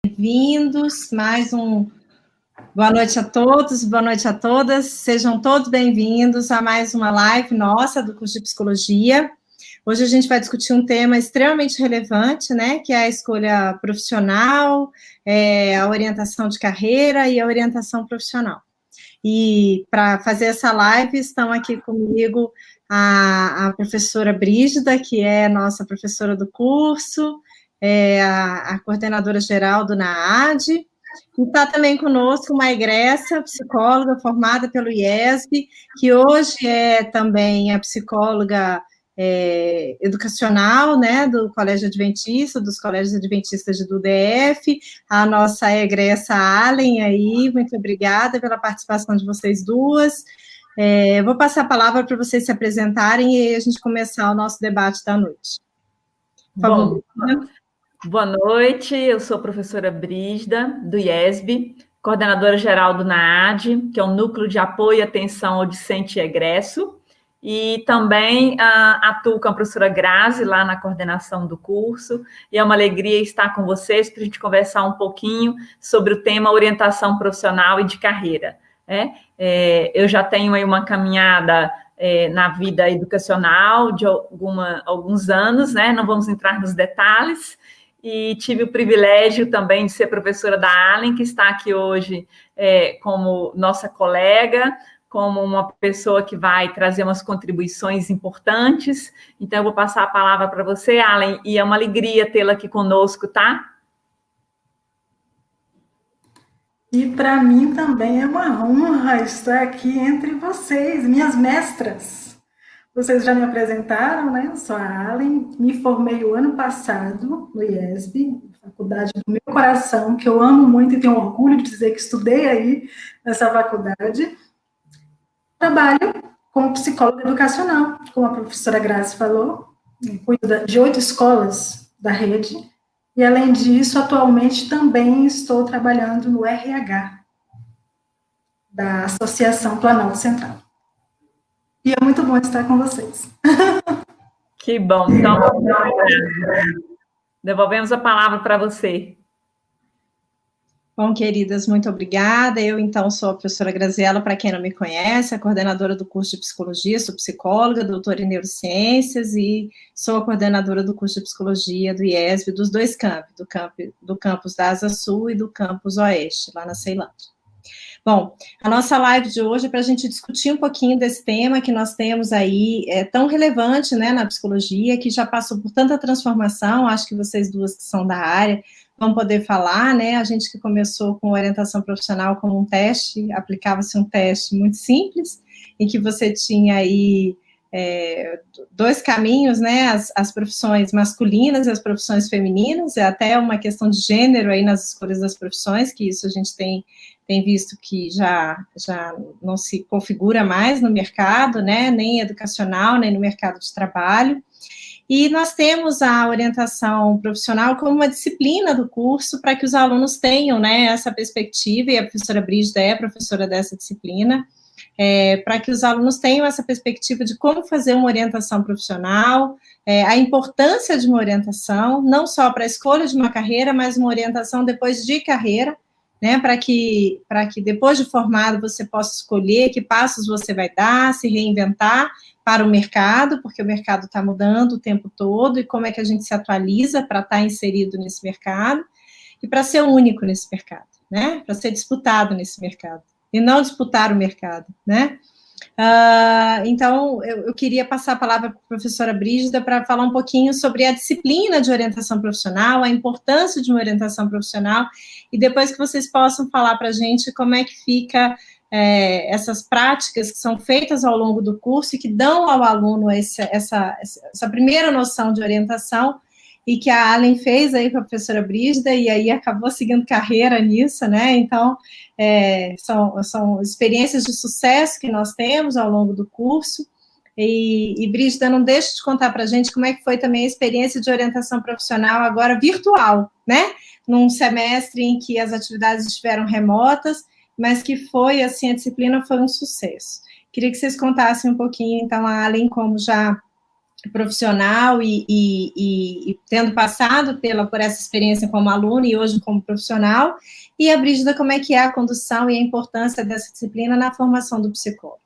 Bem-vindos, boa noite a todos, boa noite a todas, sejam todos bem-vindos a mais uma live nossa do curso de Psicologia. Hoje a gente vai discutir um tema extremamente relevante, né, que é a escolha profissional, a orientação de carreira e a orientação profissional. E para fazer essa live estão aqui comigo a professora Brígida, que é nossa professora do curso, a coordenadora geral do NAAD, e está também conosco uma egressa psicóloga formada pelo IESB, que hoje é também a psicóloga educacional, né, do Colégio Adventista, dos Colégios Adventistas do DF, a nossa egressa Allen aí, muito obrigada pela participação de vocês duas. Vou passar a palavra para vocês se apresentarem e a gente começar o nosso debate da noite. Por favor. Boa noite, eu sou a professora Brígida, do IESB, coordenadora geral do NAAD, que é o Núcleo de Apoio e Atenção ao Discente e Egresso, e também atuo com a professora Grazi, lá na coordenação do curso, e é uma alegria estar com vocês para a gente conversar um pouquinho sobre o tema orientação profissional e de carreira. Eu já tenho aí uma caminhada na vida educacional de alguns anos, né? Não vamos entrar nos detalhes, e tive o privilégio também de ser professora da Allen, que está aqui hoje como nossa colega, como uma pessoa que vai trazer umas contribuições importantes. Então, eu vou passar a palavra para você, Allen, e é uma alegria tê-la aqui conosco, tá? E para mim também é uma honra estar aqui entre vocês, minhas mestras. Vocês já me apresentaram, né? Eu sou a Allen, me formei o ano passado no IESB, faculdade do meu coração, que eu amo muito e tenho orgulho de dizer que estudei aí nessa faculdade. Trabalho como psicóloga educacional, como a professora Grazi falou, cuido de 8 escolas da rede, e além disso, atualmente também estou trabalhando no RH da Associação Planalto Central. E é muito bom estar com vocês. Que bom. Então, devolvemos a palavra para você. Bom, queridas, muito obrigada. Eu, então, sou a professora Graziela, para quem não me conhece, a coordenadora do curso de Psicologia, sou psicóloga, doutora em Neurociências e sou a coordenadora do curso de Psicologia do IESB, dos dois campos, do campus da Asa Sul e do campus Oeste, lá na Ceilândia. Bom, a nossa live de hoje é para a gente discutir um pouquinho desse tema que nós temos aí, tão relevante, né, na psicologia, que já passou por tanta transformação, acho que vocês duas que são da área vão poder falar, né, a gente que começou com orientação profissional como um teste, aplicava-se um teste muito simples, em que você tinha aí dois caminhos, né, as profissões masculinas e as profissões femininas, é até uma questão de gênero aí nas escolhas das profissões, que isso a gente tem visto que já não se configura mais no mercado, né, nem educacional, nem no mercado de trabalho. E nós temos a orientação profissional como uma disciplina do curso para que os alunos tenham, né, essa perspectiva, e a professora Brígida é a professora dessa disciplina, para que os alunos tenham essa perspectiva de como fazer uma orientação profissional, a importância de uma orientação, não só para a escolha de uma carreira, mas uma orientação depois de carreira, né, para que depois de formado você possa escolher que passos você vai dar, se reinventar para o mercado, porque o mercado está mudando o tempo todo, e como é que a gente se atualiza para estar inserido nesse mercado, e para ser único nesse mercado, né, para ser disputado nesse mercado, e não disputar o mercado, né. Então, eu queria passar a palavra para a professora Brígida para falar um pouquinho sobre a disciplina de orientação profissional, a importância de uma orientação profissional, e depois que vocês possam falar para a gente como é que fica essas práticas que são feitas ao longo do curso e que dão ao aluno essa primeira noção de orientação, e que a Allen fez aí com a professora Brígida, e aí acabou seguindo carreira nisso, né, então, são experiências de sucesso que nós temos ao longo do curso, e Brígida, não deixe de contar para a gente como é que foi também a experiência de orientação profissional agora virtual, né, num semestre em que as atividades estiveram remotas, mas que foi, assim, a disciplina foi um sucesso. Queria que vocês contassem um pouquinho, então, a Allen, como já profissional e tendo passado por essa experiência como aluna e hoje como profissional, e a Brígida, como é que é a condução e a importância dessa disciplina na formação do psicólogo.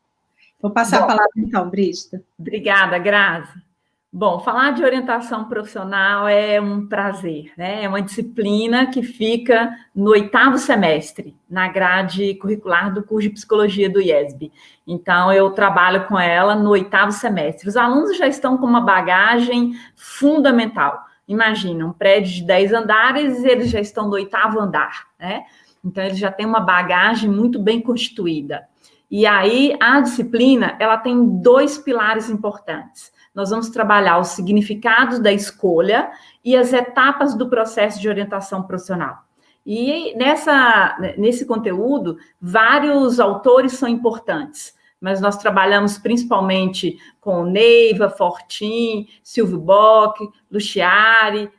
Vou passar a palavra então, Brígida. Obrigada, Grazi. Bom, falar de orientação profissional é um prazer, né? É uma disciplina que fica no 8º semestre, na grade curricular do curso de Psicologia do IESB. Então, eu trabalho com ela no 8º semestre. Os alunos já estão com uma bagagem fundamental. Imagina, um prédio de 10 andares, eles já estão no 8º andar, né? Então, eles já têm uma bagagem muito bem constituída. E aí, a disciplina, ela tem 2 pilares importantes. Nós vamos trabalhar os significados da escolha e as etapas do processo de orientação profissional. E nesse conteúdo, vários autores são importantes, mas nós trabalhamos principalmente com Neiva, Fortin, Silvio Bock, Luciari,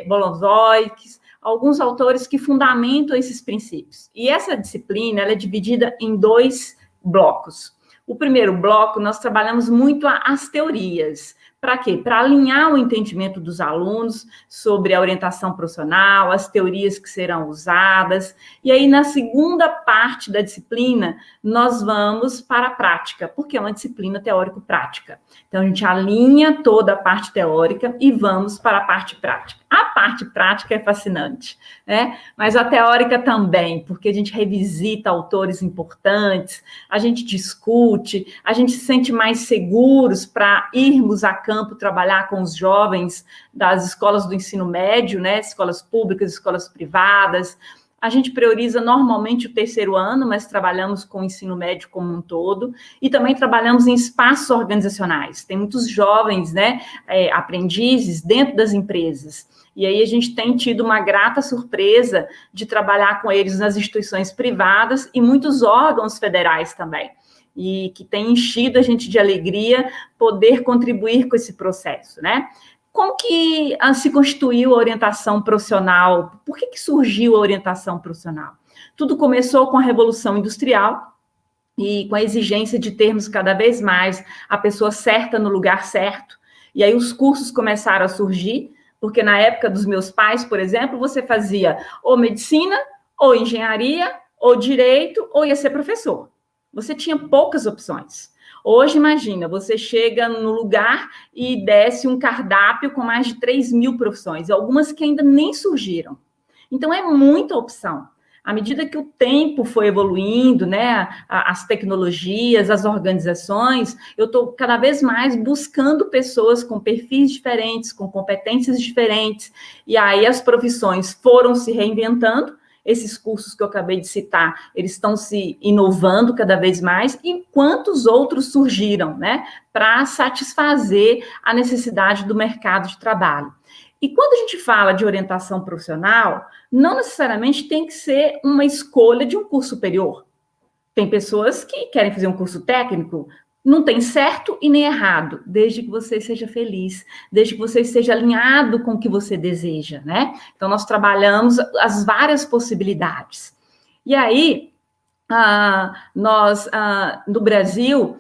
Bolonzoics, alguns autores que fundamentam esses princípios. E essa disciplina ela é dividida em 2 blocos. O primeiro bloco, nós trabalhamos muito as teorias. Para quê? Para alinhar o entendimento dos alunos sobre a orientação profissional, as teorias que serão usadas. E aí, na segunda parte da disciplina, nós vamos para a prática, porque é uma disciplina teórico-prática. Então, a gente alinha toda a parte teórica e vamos para a parte prática. A parte prática é fascinante, né? Mas a teórica também, porque a gente revisita autores importantes, a gente discute, a gente se sente mais seguros para irmos a campo trabalhar com os jovens das escolas do ensino médio, né? Escolas públicas, escolas privadas. A gente prioriza normalmente o 3º ano, mas trabalhamos com o ensino médio como um todo, e também trabalhamos em espaços organizacionais. Tem muitos jovens, né, aprendizes dentro das empresas. E aí a gente tem tido uma grata surpresa de trabalhar com eles nas instituições privadas e muitos órgãos federais também. E que tem enchido a gente de alegria poder contribuir com esse processo, né? Como que se constituiu a orientação profissional? Por que surgiu a orientação profissional? Tudo começou com a Revolução Industrial e com a exigência de termos cada vez mais a pessoa certa no lugar certo. E aí os cursos começaram a surgir, porque na época dos meus pais, por exemplo, você fazia ou medicina, ou engenharia, ou direito, ou ia ser professor. Você tinha poucas opções. Hoje, imagina, você chega no lugar e desce um cardápio com mais de 3.000 profissões, algumas que ainda nem surgiram. Então, é muita opção. À medida que o tempo foi evoluindo, né, as tecnologias, as organizações, eu estou cada vez mais buscando pessoas com perfis diferentes, com competências diferentes, e aí as profissões foram se reinventando. Esses cursos que eu acabei de citar, eles estão se inovando cada vez mais, e quantos outros surgiram, né, para satisfazer a necessidade do mercado de trabalho. E quando a gente fala de orientação profissional, não necessariamente tem que ser uma escolha de um curso superior. Tem pessoas que querem fazer um curso técnico, não tem certo e nem errado, desde que você seja feliz, desde que você esteja alinhado com o que você deseja, né? Então, nós trabalhamos as várias possibilidades. E aí, no Brasil,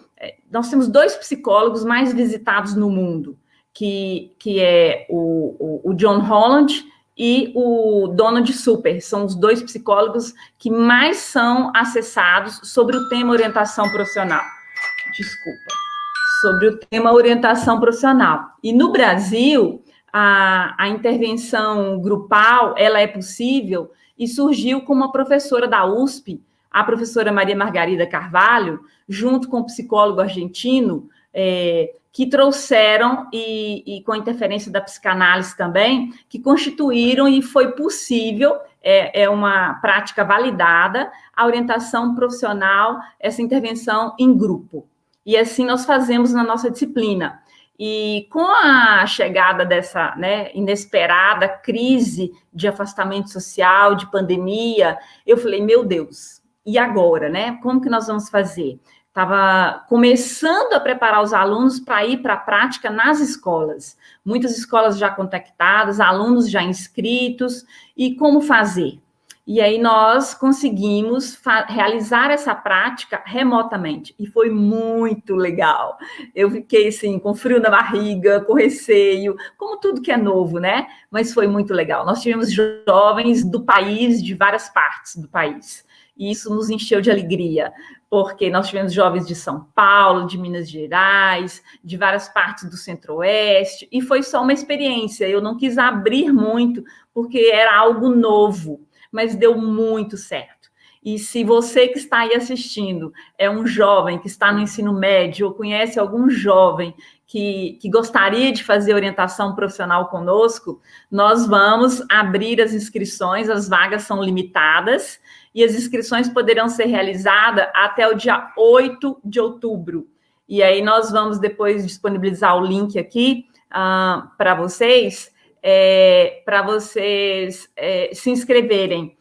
nós temos 2 psicólogos mais visitados no mundo, que é o John Holland e o Donald Super. São os 2 psicólogos que mais são acessados sobre o tema orientação profissional. Sobre o tema orientação profissional. E no Brasil, a intervenção grupal, ela é possível e surgiu com uma professora da USP, a professora Maria Margarida Carvalho, junto com o psicólogo argentino, que trouxeram, e com a interferência da psicanálise também, que constituíram e foi possível, é uma prática validada, a orientação profissional, essa intervenção em grupo. E assim nós fazemos na nossa disciplina. E com a chegada dessa, né, inesperada crise de afastamento social, de pandemia, eu falei, meu Deus, e agora, né? Como que nós vamos fazer? Estava começando a preparar os alunos para ir para a prática nas escolas. Muitas escolas já contactadas, alunos já inscritos, e como fazer? E aí nós conseguimos realizar essa prática remotamente. E foi muito legal. Eu fiquei, assim, com frio na barriga, com receio, como tudo que é novo, né? Mas foi muito legal. Nós tivemos jovens do país, de várias partes do país. E isso nos encheu de alegria, porque nós tivemos jovens de São Paulo, de Minas Gerais, de várias partes do Centro-Oeste, e foi só uma experiência. Eu não quis abrir muito, porque era algo novo, mas deu muito certo. E se você que está aí assistindo é um jovem que está no ensino médio ou conhece algum jovem que gostaria de fazer orientação profissional conosco, nós vamos abrir as inscrições, as vagas são limitadas, e as inscrições poderão ser realizadas até o dia 8 de outubro. E aí nós vamos depois disponibilizar o link aqui para vocês se inscreverem.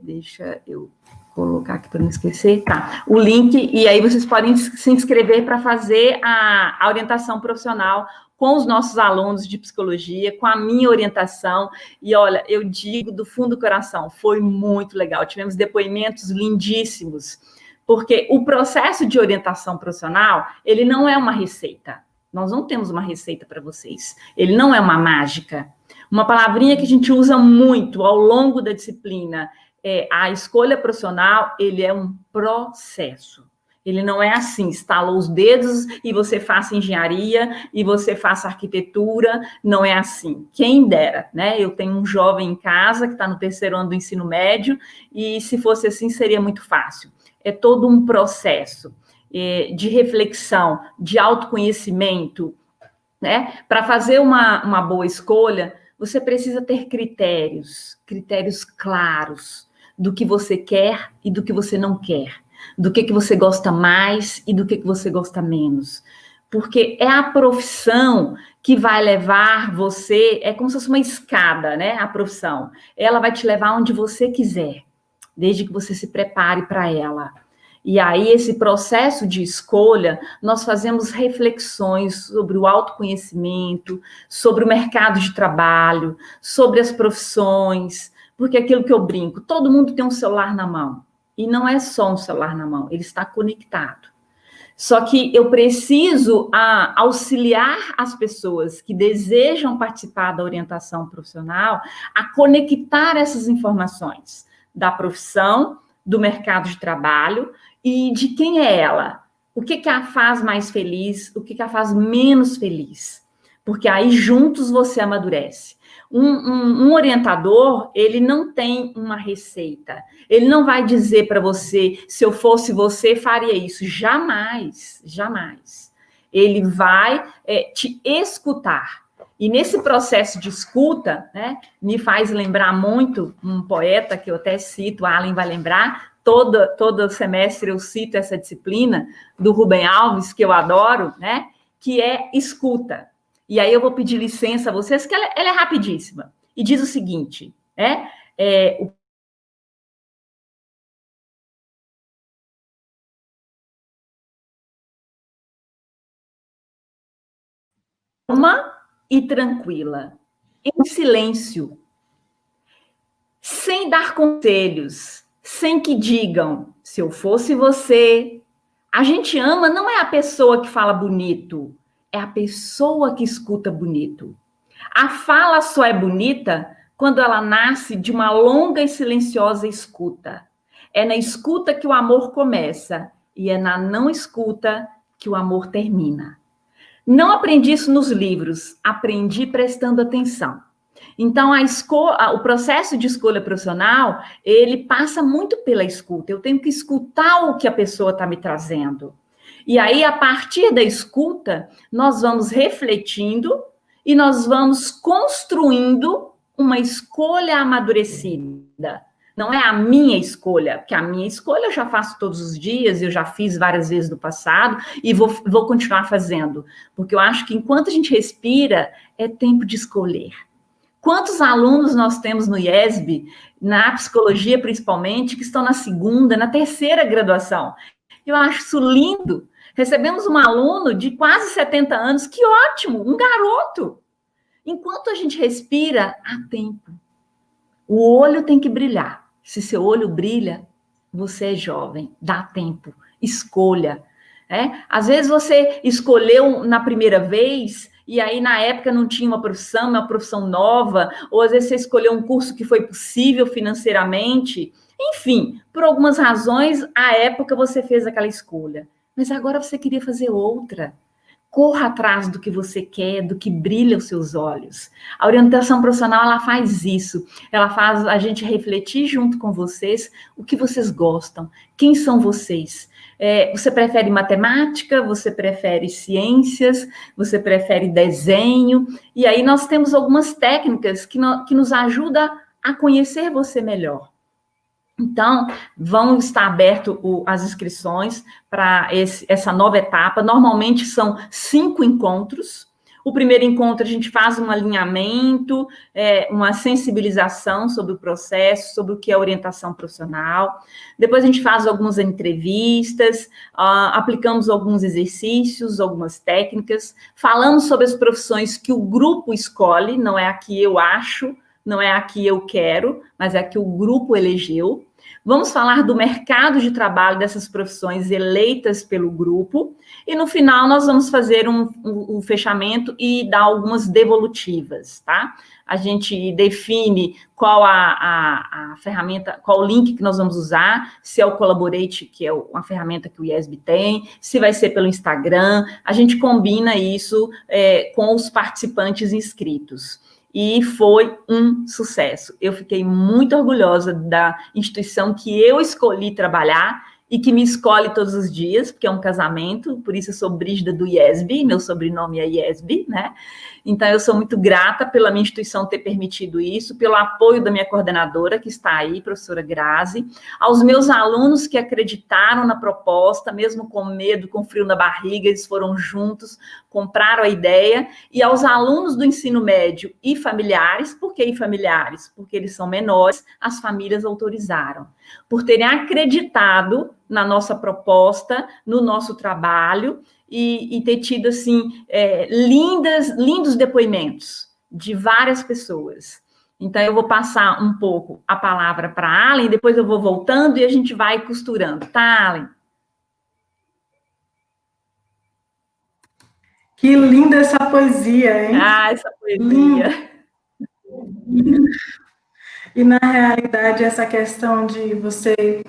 Deixa eu colocar aqui para não esquecer. Tá, o link, e aí vocês podem se inscrever para fazer a orientação profissional com os nossos alunos de psicologia, com a minha orientação, e olha, eu digo do fundo do coração, foi muito legal, tivemos depoimentos lindíssimos, porque o processo de orientação profissional, ele não é uma receita, nós não temos uma receita para vocês, ele não é uma mágica. Uma palavrinha que a gente usa muito ao longo da disciplina é a escolha profissional, ele é um processo. Ele não é assim, estalou os dedos e você faça engenharia e você faça arquitetura, não é assim. Quem dera, né? Eu tenho um jovem em casa que está no 3º ano do ensino médio e se fosse assim seria muito fácil. É todo um processo de reflexão, de autoconhecimento, né? Para fazer uma boa escolha, você precisa ter critérios claros do que você quer e do que você não quer. Do que você gosta mais e do que você gosta menos. Porque é a profissão que vai levar você, é como se fosse uma escada, né? A profissão. Ela vai te levar onde você quiser, desde que você se prepare para ela. E aí, esse processo de escolha, nós fazemos reflexões sobre o autoconhecimento, sobre o mercado de trabalho, sobre as profissões, porque aquilo que eu brinco, todo mundo tem um celular na mão. E não é só um celular na mão, ele está conectado. Só que eu preciso auxiliar as pessoas que desejam participar da orientação profissional a conectar essas informações da profissão, do mercado de trabalho e de quem é ela. O que a faz mais feliz, o que a faz menos feliz. Porque aí juntos você amadurece. Um orientador, ele não tem uma receita. Ele não vai dizer para você, se eu fosse você, faria isso. Jamais, jamais. Ele vai te escutar. E nesse processo de escuta, né, me faz lembrar muito um poeta que eu até cito, a Alan vai lembrar, todo semestre eu cito essa disciplina do Rubem Alves, que eu adoro, né, que é escuta. E aí eu vou pedir licença a vocês, que ela é rapidíssima. E diz o seguinte, calma e tranquila, em silêncio, sem dar conselhos, sem que digam, se eu fosse você. A gente ama não é a pessoa que fala bonito, é a pessoa que escuta bonito. A fala só é bonita quando ela nasce de uma longa e silenciosa escuta. É na escuta que o amor começa e é na não escuta que o amor termina. Não aprendi isso nos livros, aprendi prestando atenção. Então, o processo de escolha profissional, ele passa muito pela escuta. Eu tenho que escutar o que a pessoa está me trazendo. E aí, a partir da escuta, nós vamos refletindo e nós vamos construindo uma escolha amadurecida. Não é a minha escolha, porque a minha escolha eu já faço todos os dias, eu já fiz várias vezes no passado e vou continuar fazendo. Porque eu acho que enquanto a gente respira, é tempo de escolher. Quantos alunos nós temos no IESB, na psicologia principalmente, que estão na 2ª, na 3ª graduação? Eu acho isso lindo. Recebemos um aluno de quase 70 anos, que ótimo, um garoto. Enquanto a gente respira, há tempo. O olho tem que brilhar. Se seu olho brilha, você é jovem, dá tempo, escolha. Às vezes você escolheu na primeira vez e aí na época não tinha uma profissão nova, ou às vezes você escolheu um curso que foi possível financeiramente. Enfim, por algumas razões, à época você fez aquela escolha. Mas agora você queria fazer outra. Corra atrás do que você quer, do que brilha os seus olhos. A orientação profissional, ela faz isso. Ela faz a gente refletir junto com vocês o que vocês gostam, quem são vocês. Você prefere matemática, você prefere ciências, você prefere desenho, e aí nós temos algumas técnicas que nos ajudam a conhecer você melhor. Então, vão estar abertas as inscrições para essa nova etapa. Normalmente são 5 encontros. O primeiro encontro a gente faz um alinhamento, uma sensibilização sobre o processo, sobre o que é orientação profissional. Depois a gente faz algumas entrevistas, aplicamos alguns exercícios, algumas técnicas, falamos sobre as profissões que o grupo escolhe, não é a que eu acho, não é a que eu quero, mas é a que o grupo elegeu. Vamos falar do mercado de trabalho dessas profissões eleitas pelo grupo. E no final nós vamos fazer um fechamento e dar algumas devolutivas, tá? A gente define qual a ferramenta, qual o link que nós vamos usar, se é o Collaborate, que é uma ferramenta que o IESB tem, se vai ser pelo Instagram. A gente combina isso com os participantes inscritos. E foi um sucesso. Eu fiquei muito orgulhosa da instituição que eu escolhi trabalhar e que me escolhe todos os dias, porque é um casamento, por isso eu sou Brígida do IESB, meu sobrenome é IESB, né? Então, eu sou muito grata pela minha instituição ter permitido isso, pelo apoio da minha coordenadora, que está aí, professora Grazi, aos meus alunos que acreditaram na proposta, mesmo com medo, com frio na barriga, eles foram juntos, compraram a ideia, e aos alunos do ensino médio e familiares. Por que familiares? Porque eles são menores, as famílias autorizaram. Por terem acreditado na nossa proposta, no nosso trabalho, e ter tido, assim, lindos depoimentos de várias pessoas. Então, eu vou passar um pouco a palavra para a Allen, depois eu vou voltando e a gente vai costurando, tá, Allen? Que linda essa poesia, hein? Essa poesia. E, na realidade, essa questão de você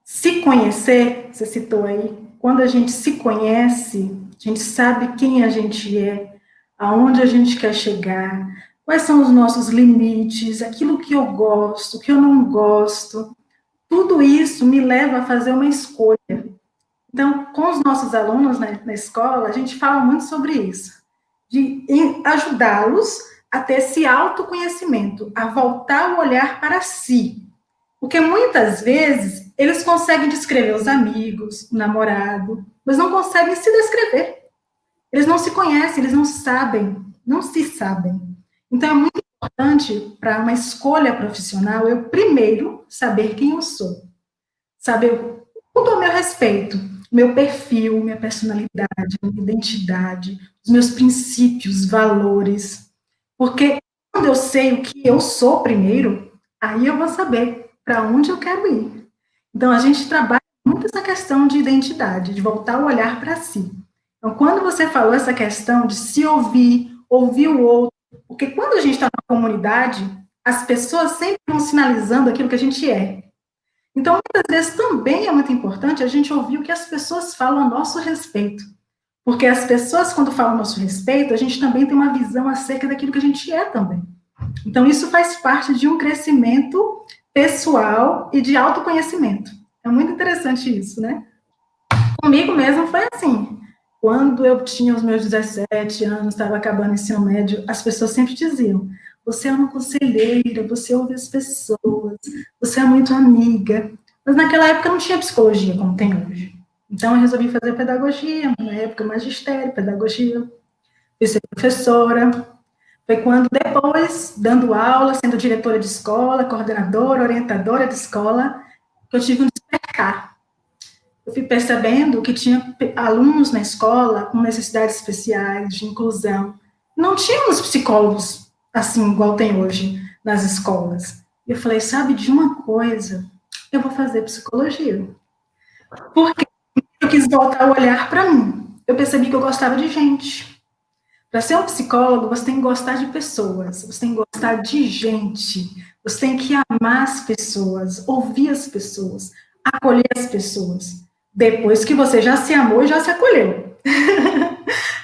se conhecer, você citou aí, quando a gente se conhece, a gente sabe quem a gente é, aonde a gente quer chegar, quais são os nossos limites, aquilo que eu gosto, que eu não gosto, tudo isso me leva a fazer uma escolha. Então, com os nossos alunos na escola, a gente fala muito sobre isso, de ajudá-los a ter esse autoconhecimento, a voltar o olhar para si. Porque muitas vezes eles conseguem descrever os amigos, o namorado, mas não conseguem se descrever. Eles não se conhecem, eles não sabem, não se sabem. Então, é muito importante para uma escolha profissional eu primeiro saber quem eu sou, saber tudo ao meu respeito, meu perfil, minha personalidade, minha identidade, os meus princípios, valores. Porque quando eu sei o que eu sou primeiro, aí eu vou saber para onde eu quero ir. Então, a gente trabalha muito essa questão de identidade, de voltar o olhar para si. Então, quando você falou essa questão de se ouvir, ouvir o outro, porque quando a gente está na comunidade, as pessoas sempre vão sinalizando aquilo que a gente é. Então, muitas vezes também é muito importante a gente ouvir o que as pessoas falam a nosso respeito. Porque as pessoas, quando falam a nosso respeito, a gente também tem uma visão acerca daquilo que a gente é também. Então, isso faz parte de um crescimento pessoal e de autoconhecimento. É muito interessante isso, né? Comigo mesmo foi assim. Quando eu tinha os meus 17 anos, estava acabando o ensino médio, as pessoas sempre diziam, você é uma conselheira, você ouve as pessoas, você é muito amiga. Mas naquela época não tinha psicologia como tem hoje. Então eu resolvi fazer pedagogia, na época magistério, pedagogia, fui ser professora. Foi quando depois, dando aula, sendo diretora de escola, coordenadora, orientadora de escola, que eu tive um despertar. Eu fui percebendo que tinha alunos na escola com necessidades especiais, de inclusão. Não tínhamos psicólogos assim, igual tem hoje nas escolas. E eu falei, sabe de uma coisa? Eu vou fazer psicologia. Porque eu quis voltar o olhar para mim. Eu percebi que eu gostava de gente. Para ser um psicólogo, você tem que gostar de pessoas, você tem que gostar de gente, você tem que amar as pessoas, ouvir as pessoas, acolher as pessoas. Depois que você já se amou e já se acolheu.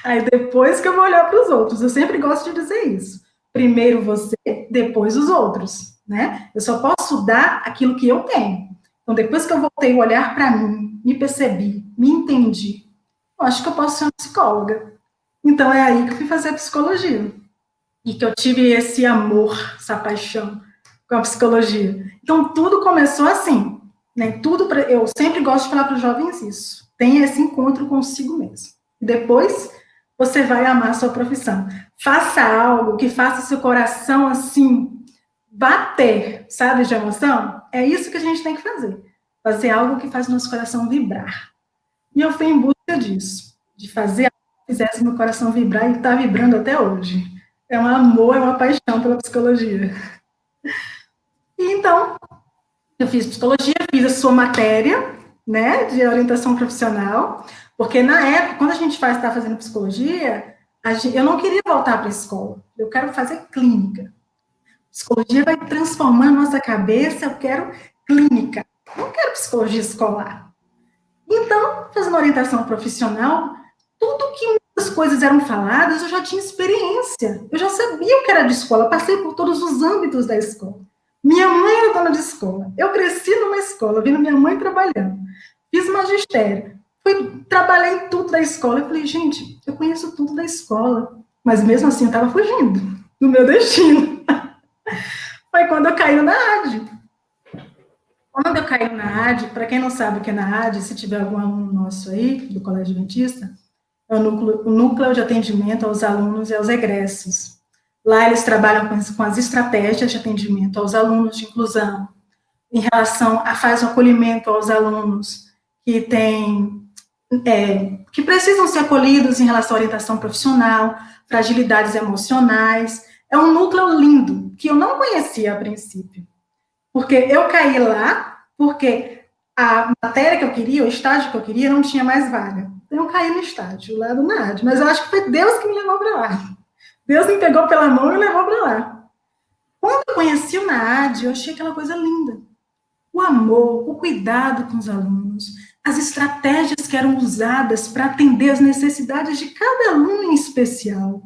Aí depois que eu vou olhar para os outros, eu sempre gosto de dizer isso. Primeiro você, depois os outros, né? Eu só posso dar aquilo que eu tenho. Então, depois que eu voltei o olhar para mim, me percebi, me entendi, eu acho que eu posso ser uma psicóloga. Então, é aí que eu fui fazer psicologia. E que eu tive esse amor, essa paixão com a psicologia. Então, tudo começou assim. Né? Eu sempre gosto de falar para os jovens isso. Tenha esse encontro consigo mesmo. E depois, você vai amar a sua profissão. Faça algo que faça seu coração, assim, bater, sabe, de emoção. É isso que a gente tem que fazer. Fazer algo que faz o nosso coração vibrar. E eu fui em busca disso. De fazer algo que fizesse meu coração vibrar e está vibrando até hoje. É um amor, é uma paixão pela psicologia. E então, eu fiz psicologia, fiz a sua matéria, né, de orientação profissional, porque na época, quando a gente está fazendo psicologia, eu não queria voltar para a escola, eu quero fazer clínica. Psicologia vai transformar a nossa cabeça, eu quero clínica, não quero psicologia escolar. Então, fazendo orientação profissional, tudo que muitas coisas eram faladas, eu já tinha experiência, eu já sabia o que era de escola, passei por todos os âmbitos da escola. Minha mãe era dona de escola, eu cresci numa escola, vendo minha mãe trabalhando, fiz magistério, trabalhei em tudo da escola, eu falei, gente, eu conheço tudo da escola, mas mesmo assim eu estava fugindo do meu destino. Foi quando eu caí na AD. Quando eu caí na AD, para quem não sabe o que é na AD, se tiver algum aluno nosso aí, do Colégio Adventista, é o núcleo de atendimento aos alunos e aos egressos. Lá eles trabalham com as estratégias de atendimento aos alunos de inclusão, em relação faz o acolhimento aos alunos que que precisam ser acolhidos em relação à orientação profissional, fragilidades emocionais. É um núcleo lindo, que eu não conhecia a princípio. Porque eu caí lá, porque a matéria que eu queria, o estágio que eu queria, não tinha mais vaga. Então, eu caí no estágio, lá do NAD. Mas eu acho que foi Deus que me levou para lá. Deus me pegou pela mão e me levou para lá. Quando eu conheci o NAD, eu achei aquela coisa linda. O amor, o cuidado com os alunos, as estratégias que eram usadas para atender as necessidades de cada aluno em especial.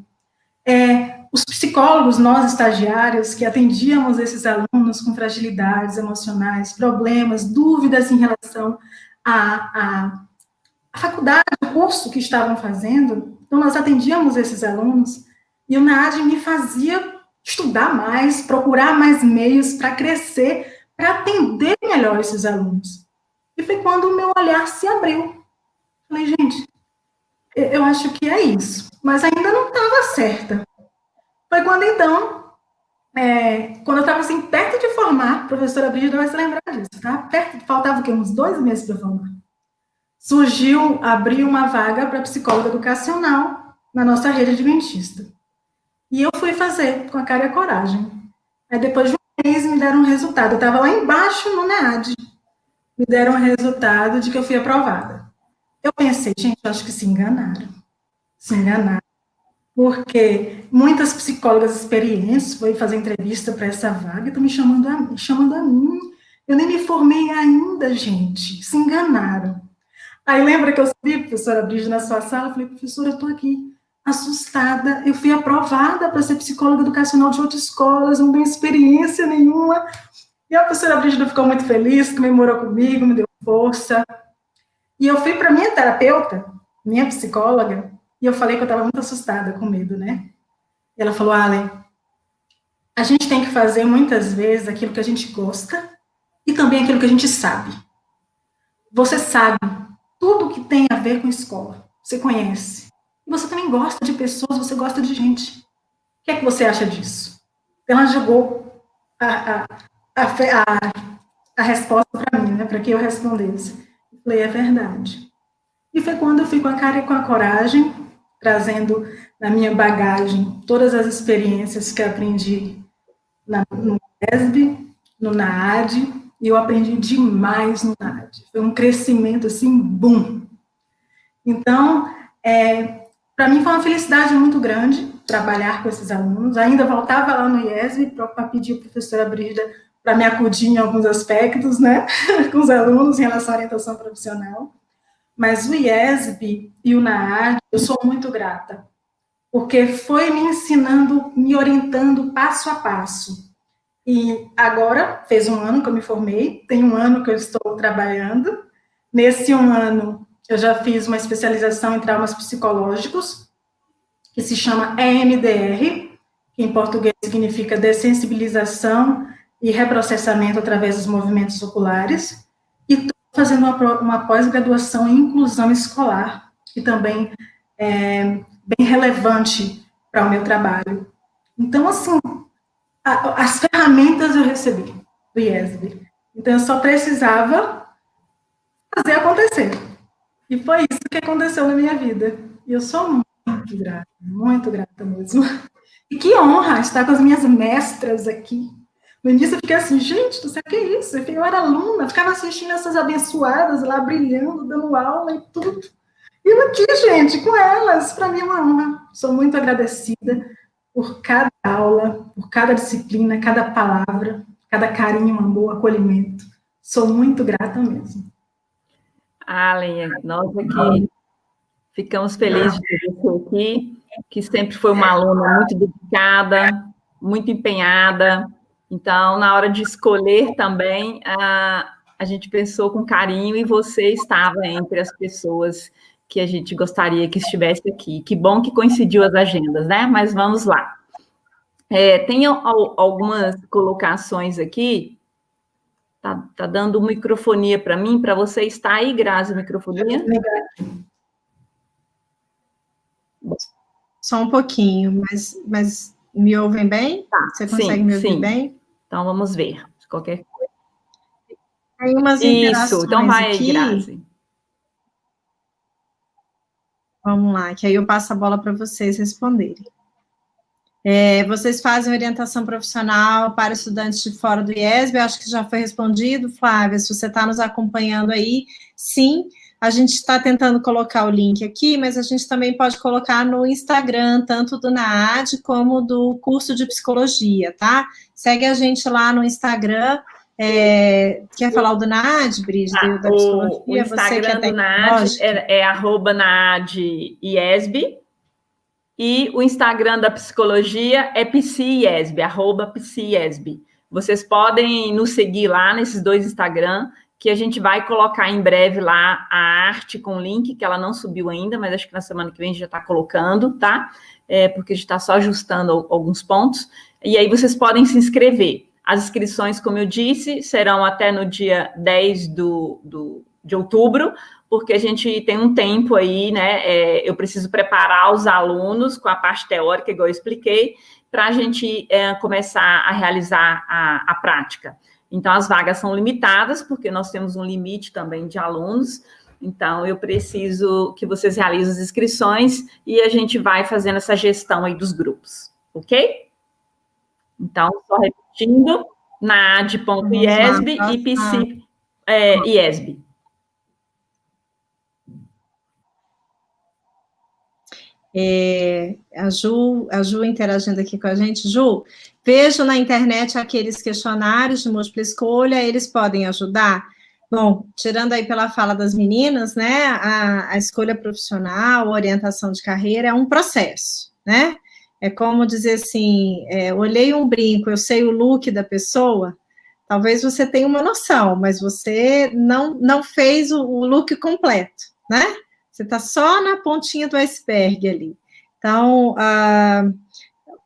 Os psicólogos, nós estagiários, que atendíamos esses alunos com fragilidades emocionais, problemas, dúvidas em relação à faculdade, ao curso que estavam fazendo, então nós atendíamos esses alunos, e o NAD me fazia estudar mais, procurar mais meios para crescer, para atender melhor esses alunos. E foi quando o meu olhar se abriu. Falei, gente, eu acho que é isso, mas ainda não estava certa. Foi quando, então, quando eu estava assim, perto de formar, a professora Brígida vai se lembrar disso, tá? Faltava o quê? Uns 2 meses para formar. Abriu uma vaga para psicóloga educacional na nossa rede adventista. E eu fui fazer com a cara e a coragem. Aí, depois de um mês, me deram um resultado. Eu estava lá embaixo no NEAD. Me deram um resultado de que eu fui aprovada. Eu pensei, gente, eu acho que se enganaram. Se enganaram. Porque muitas psicólogas experientes foram fazer entrevista para essa vaga e estão me chamando a mim. Eu nem me formei ainda, gente. Se enganaram. Aí lembra que eu subi, professora Brígida, na sua sala? Eu falei, professora, eu estou aqui assustada. Eu fui aprovada para ser psicóloga educacional de outras escolas, não tenho experiência nenhuma. E a professora Brígida ficou muito feliz, comemorou comigo, me deu força. E eu fui para minha terapeuta, minha psicóloga, e eu falei que eu estava muito assustada, com medo, né? E ela falou, Ale, a gente tem que fazer muitas vezes aquilo que a gente gosta e também aquilo que a gente sabe. Você sabe tudo que tem a ver com escola, você conhece. E você também gosta de pessoas, você gosta de gente. O que é que você acha disso? Ela jogou a resposta para mim, né, para que eu respondesse. Eu falei, é verdade. E foi quando eu fui com a cara e com a coragem, trazendo na minha bagagem todas as experiências que aprendi no ESB, no NAAD, e eu aprendi demais no NAAD. Foi um crescimento, assim, boom. Então, para mim foi uma felicidade muito grande trabalhar com esses alunos. Ainda voltava lá no IESB para pedir a professora Brígida para me acudir em alguns aspectos, né, com os alunos em relação à orientação profissional. Mas o IESB e o NAAD, eu sou muito grata, porque foi me ensinando, me orientando passo a passo. E agora, fez um ano que eu me formei, tem um ano que eu estou trabalhando. Nesse um ano, eu já fiz uma especialização em traumas psicológicos, que se chama EMDR, que em português significa dessensibilização e reprocessamento através dos movimentos oculares, e estou fazendo uma pós-graduação em inclusão escolar, que também é bem relevante para o meu trabalho. Então, assim, as ferramentas eu recebi do IESB. Então, eu só precisava fazer acontecer. E foi isso que aconteceu na minha vida. E eu sou muito grata mesmo. E que honra estar com as minhas mestras aqui. No início eu fiquei assim, gente, não sei o que é isso. Eu era aluna, ficava assistindo essas abençoadas lá, brilhando, dando aula e tudo. E eu aqui, gente, com elas, para mim é uma honra. Sou muito agradecida por cada aula, por cada disciplina, cada palavra, cada carinho, amor, acolhimento. Sou muito grata mesmo. Allen, nós aqui ficamos felizes de ter você aqui, que sempre foi uma aluna muito dedicada, muito empenhada. Então, na hora de escolher também, a gente pensou com carinho e você estava entre as pessoas que a gente gostaria que estivesse aqui. Que bom que coincidiu as agendas, né? Mas vamos lá. Tem algumas colocações aqui. Tá dando microfonia para mim, para você. Está aí, Grazi, microfonia? Só um pouquinho, mas me ouvem bem? Tá, você consegue me ouvir bem? Então, vamos ver. Qualquer coisa. Tem umas interações. Isso, então vai aqui. Grazi. Vamos lá, que aí eu passo a bola para vocês responderem. Vocês fazem orientação profissional para estudantes de fora do IESB? Eu acho que já foi respondido, Flávia, se você está nos acompanhando aí, sim, a gente está tentando colocar o link aqui, mas a gente também pode colocar no Instagram, tanto do NAAD como do curso de psicologia, tá? Segue a gente lá no Instagram. Quer falar o do NAAD, Brígida? Da psicologia? O Instagram do NAAD é @NAADIESB. E o Instagram da psicologia é @PsiIESB. Vocês podem nos seguir lá nesses dois Instagram, que a gente vai colocar em breve lá a arte com o link, que ela não subiu ainda, mas acho que na semana que vem a gente já está colocando, tá? Porque a gente está só ajustando alguns pontos. E aí vocês podem se inscrever. As inscrições, como eu disse, serão até no dia 10 de outubro, porque a gente tem um tempo aí, né? Eu preciso preparar os alunos com a parte teórica, igual eu expliquei, para a gente começar a realizar a prática. Então, as vagas são limitadas, porque nós temos um limite também de alunos. Então, eu preciso que vocês realizem as inscrições e a gente vai fazendo essa gestão aí dos grupos, ok? Então, só repetindo, naad.iesb e psi-iesb. A Ju interagindo aqui com a gente. Ju, vejo na internet aqueles questionários de múltipla escolha, eles podem ajudar? Bom, tirando aí pela fala das meninas, né, a escolha profissional, a orientação de carreira é um processo, né? É como dizer assim, olhei um brinco, eu sei o look da pessoa, talvez você tenha uma noção, mas você não fez o look completo, né? Você está só na pontinha do iceberg ali. Então,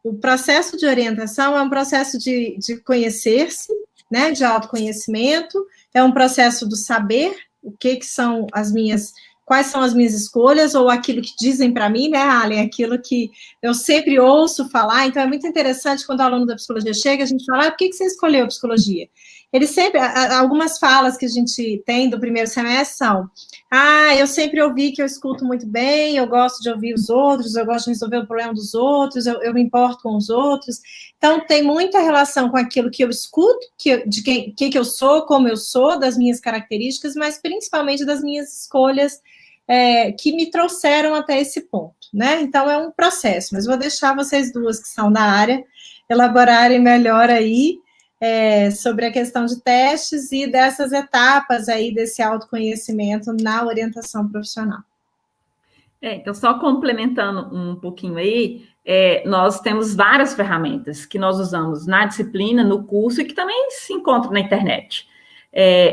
o processo de orientação é um processo de conhecer-se, né, de autoconhecimento, é um processo do saber quais são as minhas escolhas, ou aquilo que dizem para mim, né, Allen, aquilo que eu sempre ouço falar. Então, é muito interessante quando o aluno da psicologia chega, a gente fala, por que você escolheu psicologia? Eles sempre, algumas falas que a gente tem do primeiro semestre são: eu sempre ouvi que eu escuto muito bem, eu gosto de ouvir os outros, eu gosto de resolver o problema dos outros, eu me importo com os outros. Então, tem muita relação com aquilo que eu escuto, de quem que eu sou, como eu sou, das minhas características, mas principalmente das minhas escolhas que me trouxeram até esse ponto, né? Então, é um processo, mas vou deixar vocês duas que são da área elaborarem melhor aí, sobre a questão de testes e dessas etapas aí desse autoconhecimento na orientação profissional. Então, só complementando um pouquinho aí, nós temos várias ferramentas que nós usamos na disciplina, no curso, e que também se encontram na internet.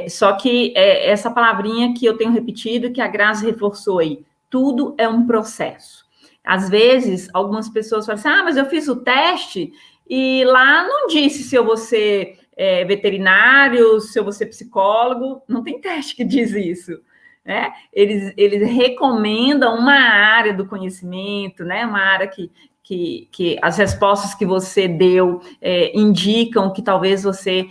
Só que essa palavrinha que eu tenho repetido, que a Grazi reforçou aí, tudo é um processo. Às vezes, algumas pessoas falam assim, mas eu fiz o teste e lá não disse se eu vou ser veterinário, se eu vou ser psicólogo, não tem teste que diz isso. Né? Eles recomendam uma área do conhecimento, né? Uma área que as respostas que você deu indicam que talvez você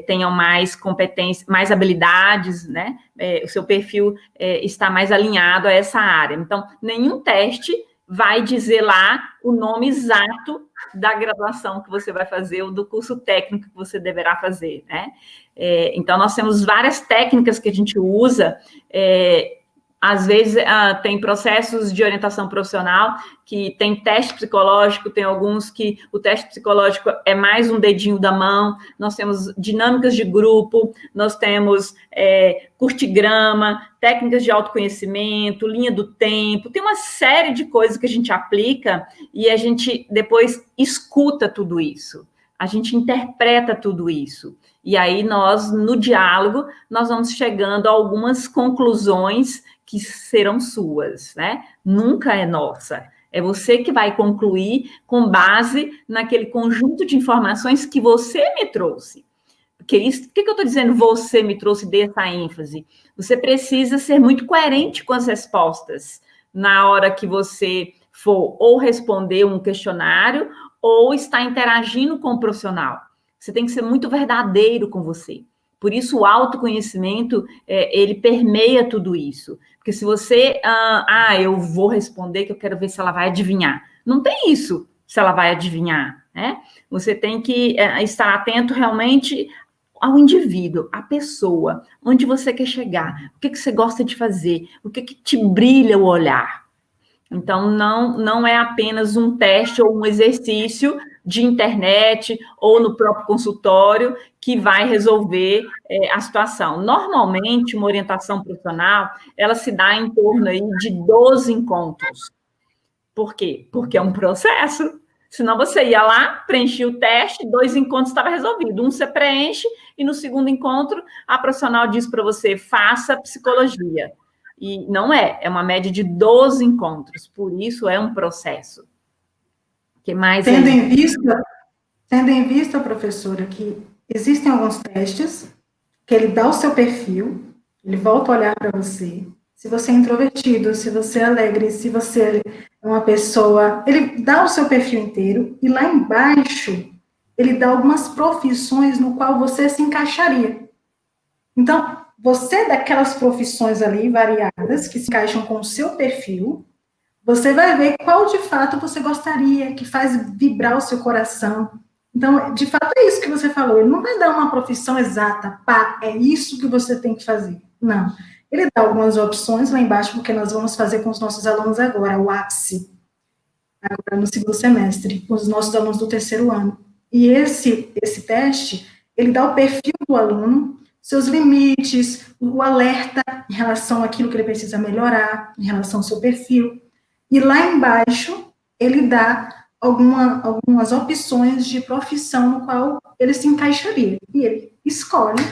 tenha mais competência, mais habilidades, né? O seu perfil está mais alinhado a essa área. Então, nenhum teste vai dizer lá o nome exato da graduação que você vai fazer ou do curso técnico que você deverá fazer, né? Então, nós temos várias técnicas que a gente usa. Às vezes, tem processos de orientação profissional que tem teste psicológico, tem alguns que o teste psicológico é mais um dedinho da mão, nós temos dinâmicas de grupo, nós temos curtigrama, técnicas de autoconhecimento, linha do tempo, tem uma série de coisas que a gente aplica e a gente depois escuta tudo isso, a gente interpreta tudo isso. E aí nós, no diálogo, nós vamos chegando a algumas conclusões que serão suas, né? Nunca é nossa. É você que vai concluir com base naquele conjunto de informações que você me trouxe. Por que eu estou dizendo você me trouxe dessa ênfase? Você precisa ser muito coerente com as respostas na hora que você for ou responder um questionário ou estar interagindo com o profissional. Você tem que ser muito verdadeiro com você. Por isso, o autoconhecimento, ele permeia tudo isso. Porque se você, eu vou responder que eu quero ver se ela vai adivinhar. Não tem isso, se ela vai adivinhar, né? Você tem que estar atento realmente ao indivíduo, à pessoa, onde você quer chegar, o que você gosta de fazer, o que te brilha o olhar. Então, não é apenas um teste ou um exercício de internet ou no próprio consultório que vai resolver a situação. Normalmente, uma orientação profissional, ela se dá em torno aí de 12 encontros. Por quê? Porque é um processo. Senão você ia lá, preenchia o teste, 2 encontros estava resolvido. Um você preenche e no segundo encontro a profissional diz para você, faça psicologia. E não é uma média de 12 encontros, por isso é um processo. Que mais tendo em vista, professora, que existem alguns testes que ele dá o seu perfil, ele volta a olhar para você, se você é introvertido, se você é alegre, se você é uma pessoa, ele dá o seu perfil inteiro, e lá embaixo, ele dá algumas profissões no qual você se encaixaria. Então, você daquelas profissões ali variadas, que se encaixam com o seu perfil, você vai ver qual de fato você gostaria, que faz vibrar o seu coração. Então, de fato, é isso que você falou. Ele não vai dar uma profissão exata, é isso que você tem que fazer. Não. Ele dá algumas opções lá embaixo, porque nós vamos fazer com os nossos alunos agora, o ápice, agora no segundo semestre, com os nossos alunos do 3º ano. E esse teste, ele dá o perfil do aluno, seus limites, o alerta em relação àquilo que ele precisa melhorar, em relação ao seu perfil. E lá embaixo, ele dá algumas opções de profissão no qual ele se encaixaria. E ele escolhe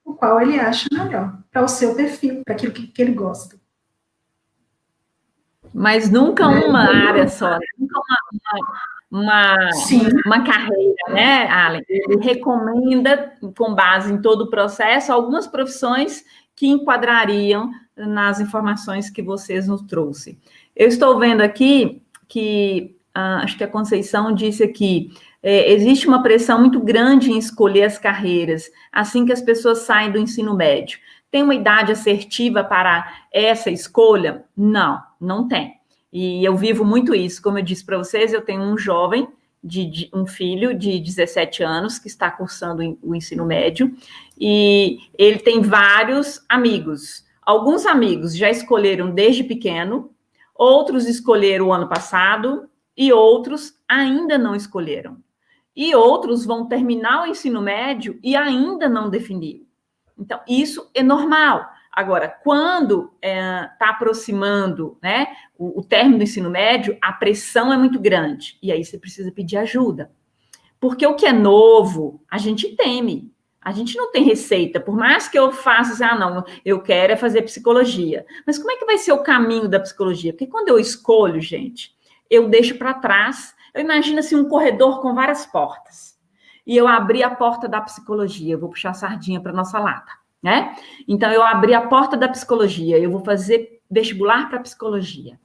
o qual ele acha melhor, para o seu perfil, para aquilo que ele gosta. Mas nunca uma área só, nunca uma carreira, né, Allen? Ele recomenda, com base em todo o processo, algumas profissões que enquadrariam nas informações que vocês nos trouxeram. Eu estou vendo aqui que, acho que a Conceição disse aqui, Existe uma pressão muito grande em escolher as carreiras, assim que as pessoas saem do ensino médio. Tem uma idade assertiva para essa escolha? Não, não tem. E eu vivo muito isso. Como eu disse para vocês, eu tenho um jovem, um filho de 17 anos, que está cursando o ensino médio, e ele tem vários amigos. Alguns amigos já escolheram desde pequeno, outros escolheram o ano passado, e outros ainda não escolheram. E outros vão terminar o ensino médio e ainda não definiram. Então, isso é normal. Agora, quando está aproximando, né, o término do ensino médio, a pressão é muito grande. E aí você precisa pedir ajuda. Porque o que é novo, a gente teme. A gente não tem receita. Por mais que eu faça, não, eu quero fazer psicologia. Mas como é que vai ser o caminho da psicologia? Porque quando eu escolho, gente, eu deixo para trás. Eu imagino assim, um corredor com várias portas. E eu abri a porta da psicologia. Eu vou puxar a sardinha para nossa lata, né? Então, eu abri a porta da psicologia. Eu vou fazer vestibular para psicologia.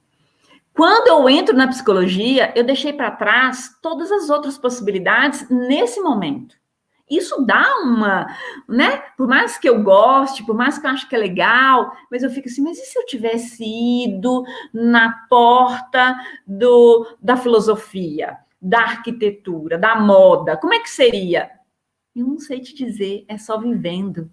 Quando eu entro na psicologia, eu deixei para trás todas as outras possibilidades nesse momento. Isso dá uma, né? Por mais que eu goste, por mais que eu acho que é legal, mas eu fico assim, mas e se eu tivesse ido na porta da filosofia, da arquitetura, da moda? Como é que seria? Eu não sei te dizer, é só vivendo.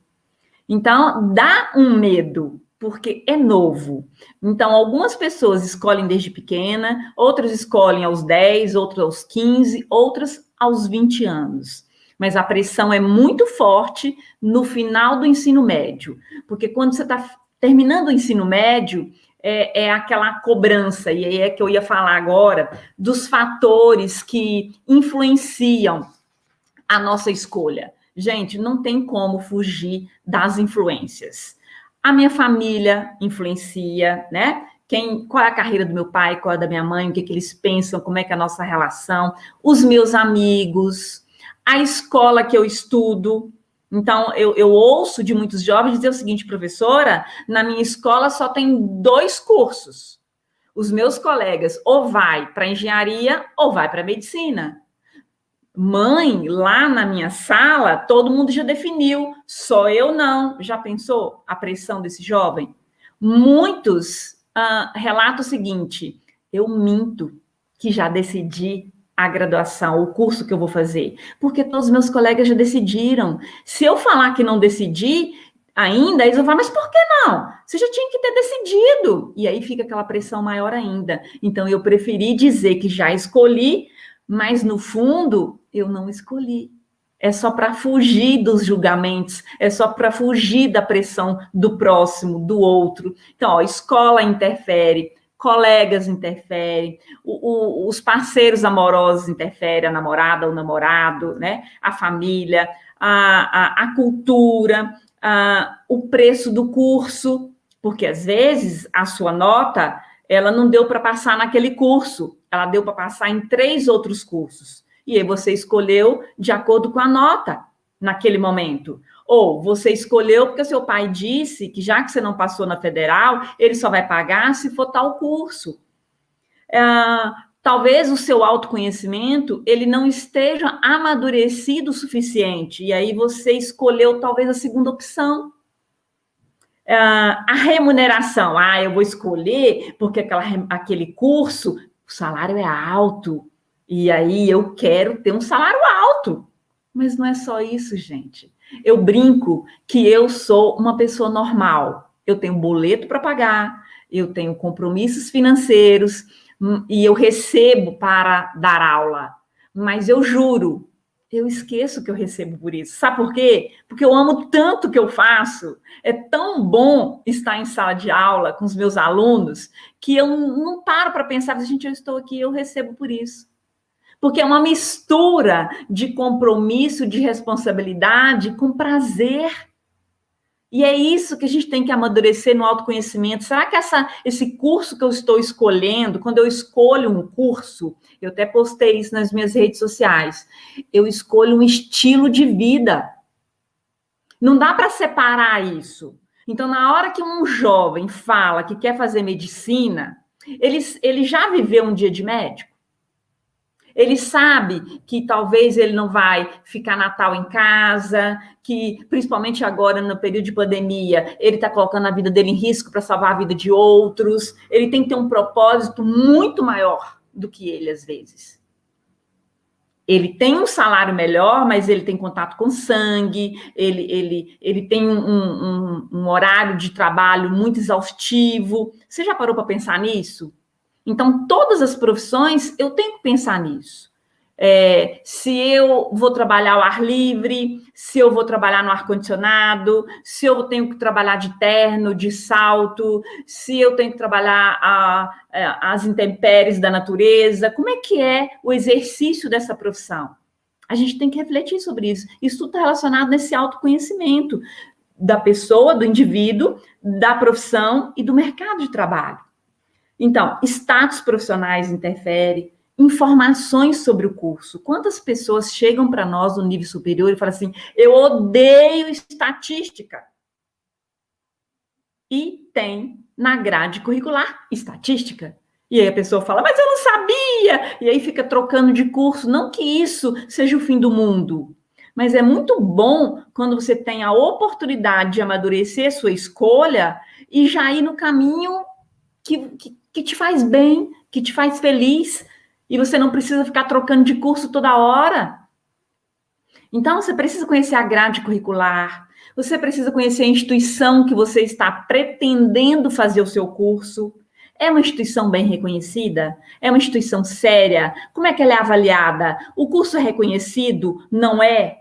Então, dá um medo, porque é novo. Então, algumas pessoas escolhem desde pequena, outras escolhem aos 10, outras aos 15, outras aos 20 anos. Mas a pressão é muito forte no final do ensino médio, porque quando você está terminando o ensino médio, é aquela cobrança, e aí é que eu ia falar agora, dos fatores que influenciam a nossa escolha. Gente, não tem como fugir das influências. A minha família influencia, né? Qual é a carreira do meu pai, qual é a da minha mãe, o que eles pensam, como é que é a nossa relação, os meus amigos, a escola que eu estudo. Então, eu ouço de muitos jovens dizer o seguinte, professora, na minha escola só tem 2 cursos. Os meus colegas ou vai para engenharia ou vai para medicina. Mãe, lá na minha sala, todo mundo já definiu, só eu não. Já pensou a pressão desse jovem? Muitos relatam o seguinte, eu minto que já decidi a graduação, o curso que eu vou fazer, porque todos os meus colegas já decidiram. Se eu falar que não decidi ainda, eles vão falar, mas por que não? Você já tinha que ter decidido. E aí fica aquela pressão maior ainda. Então, eu preferi dizer que já escolhi, mas no fundo, eu não escolhi. É só para fugir dos julgamentos, é só para fugir da pressão do próximo, do outro. Então, ó, escola interfere, colegas interferem, os parceiros amorosos interferem, a namorada, o namorado, né? A família, a cultura, o preço do curso, porque às vezes a sua nota, ela não deu para passar naquele curso, ela deu para passar em 3 outros cursos. E aí você escolheu de acordo com a nota naquele momento. Ou você escolheu porque seu pai disse que já que você não passou na federal, ele só vai pagar se for tal curso. Talvez o seu autoconhecimento ele não esteja amadurecido o suficiente. E aí você escolheu talvez a segunda opção. A remuneração. Eu vou escolher porque aquele curso, o salário é alto. E aí eu quero ter um salário alto. Mas não é só isso, gente. Eu brinco que eu sou uma pessoa normal. Eu tenho boleto para pagar, eu tenho compromissos financeiros e eu recebo para dar aula. Mas eu juro, eu esqueço que eu recebo por isso. Sabe por quê? Porque eu amo tanto o que eu faço. É tão bom estar em sala de aula com os meus alunos que eu não paro para pensar, gente, eu estou aqui, eu recebo por isso. Porque é uma mistura de compromisso, de responsabilidade com prazer. E é isso que a gente tem que amadurecer no autoconhecimento. Será que esse curso que eu estou escolhendo, quando eu escolho um curso, eu até postei isso nas minhas redes sociais, eu escolho um estilo de vida. Não dá para separar isso. Então, na hora que um jovem fala que quer fazer medicina, ele já viveu um dia de médico? Ele sabe que talvez ele não vai ficar Natal em casa, que, principalmente agora, no período de pandemia, ele está colocando a vida dele em risco para salvar a vida de outros. Ele tem que ter um propósito muito maior do que ele, às vezes. Ele tem um salário melhor, mas ele tem contato com sangue, ele tem um horário de trabalho muito exaustivo. Você já parou para pensar nisso? Então, todas as profissões, eu tenho que pensar nisso. Se eu vou trabalhar ao ar livre, se eu vou trabalhar no ar-condicionado, se eu tenho que trabalhar de terno, de salto, se eu tenho que trabalhar as intempéries da natureza, como é que é o exercício dessa profissão? A gente tem que refletir sobre isso. Isso tudo está relacionado nesse autoconhecimento da pessoa, do indivíduo, da profissão e do mercado de trabalho. Então, status profissionais interfere, informações sobre o curso. Quantas pessoas chegam para nós no nível superior e falam assim, eu odeio estatística. E tem na grade curricular estatística. E aí a pessoa fala, mas eu não sabia! E aí fica trocando de curso. Não que isso seja o fim do mundo, mas é muito bom quando você tem a oportunidade de amadurecer sua escolha e já ir no caminho que te faz bem, que te faz feliz, e você não precisa ficar trocando de curso toda hora. Então, você precisa conhecer a grade curricular, você precisa conhecer a instituição que você está pretendendo fazer o seu curso. É uma instituição bem reconhecida? É uma instituição séria? Como é que ela é avaliada? O curso é reconhecido? Não é?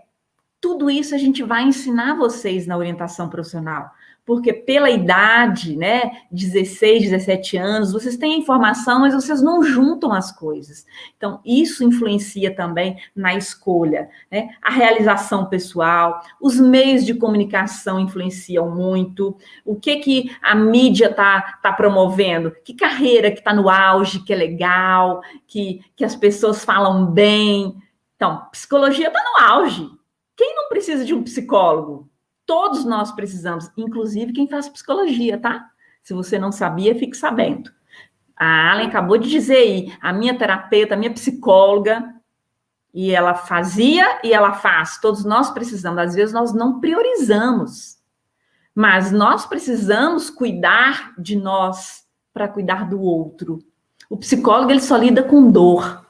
Tudo isso a gente vai ensinar vocês na orientação profissional. Porque pela idade, né, 16, 17 anos, vocês têm informação, mas vocês não juntam as coisas. Então, isso influencia também na escolha, né? A realização pessoal, os meios de comunicação influenciam muito, o que a mídia tá promovendo, que carreira que está no auge, que é legal, que as pessoas falam bem. Então, psicologia está no auge. Quem não precisa de um psicólogo? Todos nós precisamos, inclusive quem faz psicologia, tá? Se você não sabia, fique sabendo. A Allen acabou de dizer aí, a minha terapeuta, a minha psicóloga, e ela fazia e ela faz. Todos nós precisamos, às vezes nós não priorizamos, mas nós precisamos cuidar de nós para cuidar do outro. O psicólogo, ele só lida com dor.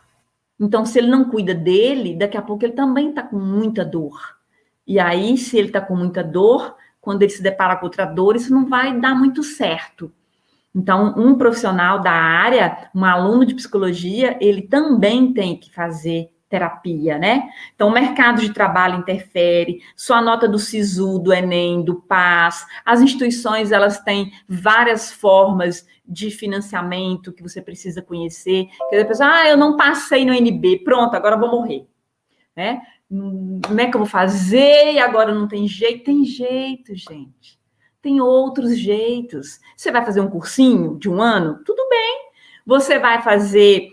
Então, se ele não cuida dele, daqui a pouco ele também está com muita dor. E aí, se ele está com muita dor, quando ele se depara com outra dor, isso não vai dar muito certo. Então, um profissional da área, um aluno de psicologia, ele também tem que fazer terapia, né? Então, o mercado de trabalho interfere, sua nota do SISU, do Enem, do PAS, as instituições, elas têm várias formas de financiamento que você precisa conhecer. Quer dizer, a pessoa, eu não passei no NB, pronto, agora eu vou morrer, né? Como é que eu vou fazer? E agora não tem jeito? Tem jeito, gente. Tem outros jeitos. Você vai fazer um cursinho de 1 ano? Tudo bem. Você vai fazer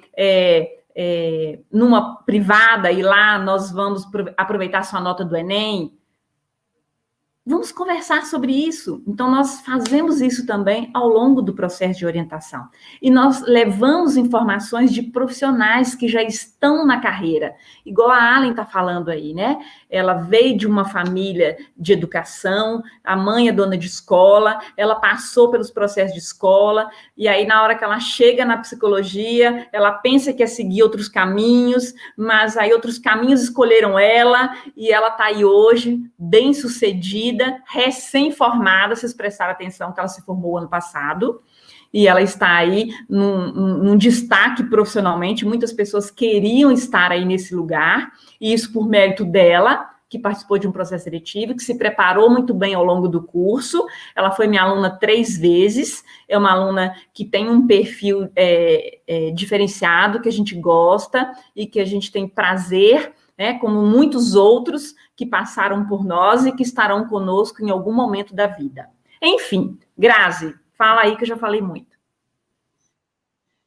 numa privada e lá nós vamos aproveitar sua nota do Enem? Vamos conversar sobre isso. Então, nós fazemos isso também ao longo do processo de orientação. E nós levamos informações de profissionais que já estão na carreira. Igual a Allen está falando aí, né? Ela veio de uma família de educação, a mãe é dona de escola, ela passou pelos processos de escola, e aí na hora que ela chega na psicologia, ela pensa que é seguir outros caminhos, mas aí outros caminhos escolheram ela, e ela está aí hoje, bem-sucedida, recém-formada, vocês prestaram atenção que ela se formou ano passado, e ela está aí num destaque profissionalmente, muitas pessoas queriam estar aí nesse lugar, e isso por mérito dela, que participou de um processo seletivo, que se preparou muito bem ao longo do curso. Ela foi minha aluna 3 vezes, é uma aluna que tem um perfil diferenciado, que a gente gosta e que a gente tem prazer, né, como muitos outros que passaram por nós e que estarão conosco em algum momento da vida. Enfim, Grazi, fala aí que eu já falei muito.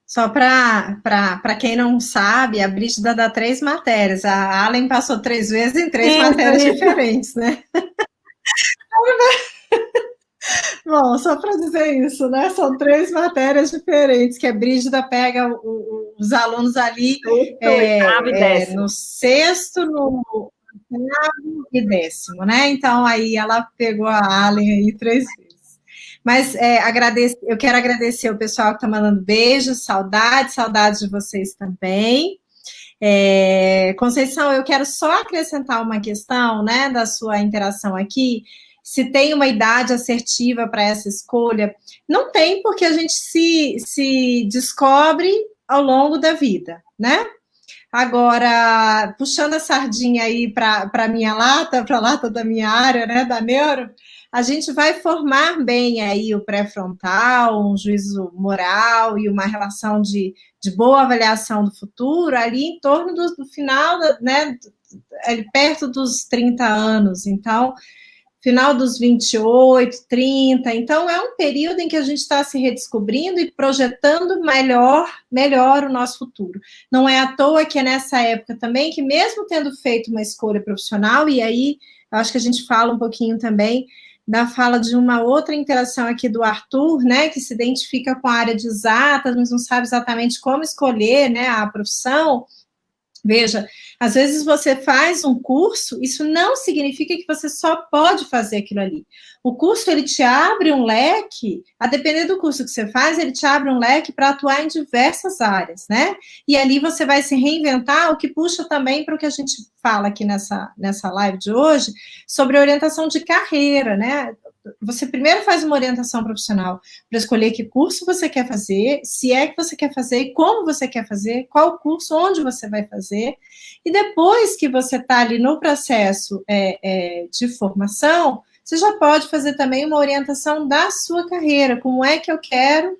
Só para quem não sabe, a Brígida dá 3 matérias. A Allen passou 3 vezes em 3 matérias diferentes, né? Bom, só para dizer isso, né? São 3 matérias diferentes que a Brígida pega o os alunos ali no sexto, no oitavo e décimo, né? Então, aí ela pegou a Allen aí 3 vezes. Mas eu quero agradecer o pessoal que está mandando beijos, saudades de vocês também. Conceição, eu quero só acrescentar uma questão, né, da sua interação aqui. Se tem uma idade assertiva para essa escolha, não tem, porque a gente se descobre ao longo da vida, né? Agora, puxando a sardinha aí para a minha lata, para a lata da minha área, né, da neuro, a gente vai formar bem aí o pré-frontal, um juízo moral e uma relação de boa avaliação do futuro ali em torno do final, né, perto dos 30 anos. Então, final dos 28, 30. Então, é um período em que a gente está se redescobrindo e projetando melhor o nosso futuro. Não é à toa que é nessa época também que, mesmo tendo feito uma escolha profissional, e aí eu acho que a gente fala um pouquinho também da fala de uma outra interação aqui do Arthur, né, que se identifica com a área de exatas, mas não sabe exatamente como escolher, né, a profissão. Veja, às vezes você faz um curso, isso não significa que você só pode fazer aquilo ali. O curso, ele te abre um leque, a depender do curso que você faz, ele te abre um leque para atuar em diversas áreas, né? E ali você vai se reinventar, o que puxa também para o que a gente fala aqui nessa live de hoje, sobre orientação de carreira, né? Você primeiro faz uma orientação profissional para escolher que curso você quer fazer, se é que você quer fazer e como você quer fazer, qual curso, onde você vai fazer, e depois que você está ali no processo de formação, você já pode fazer também uma orientação da sua carreira, como é que eu quero,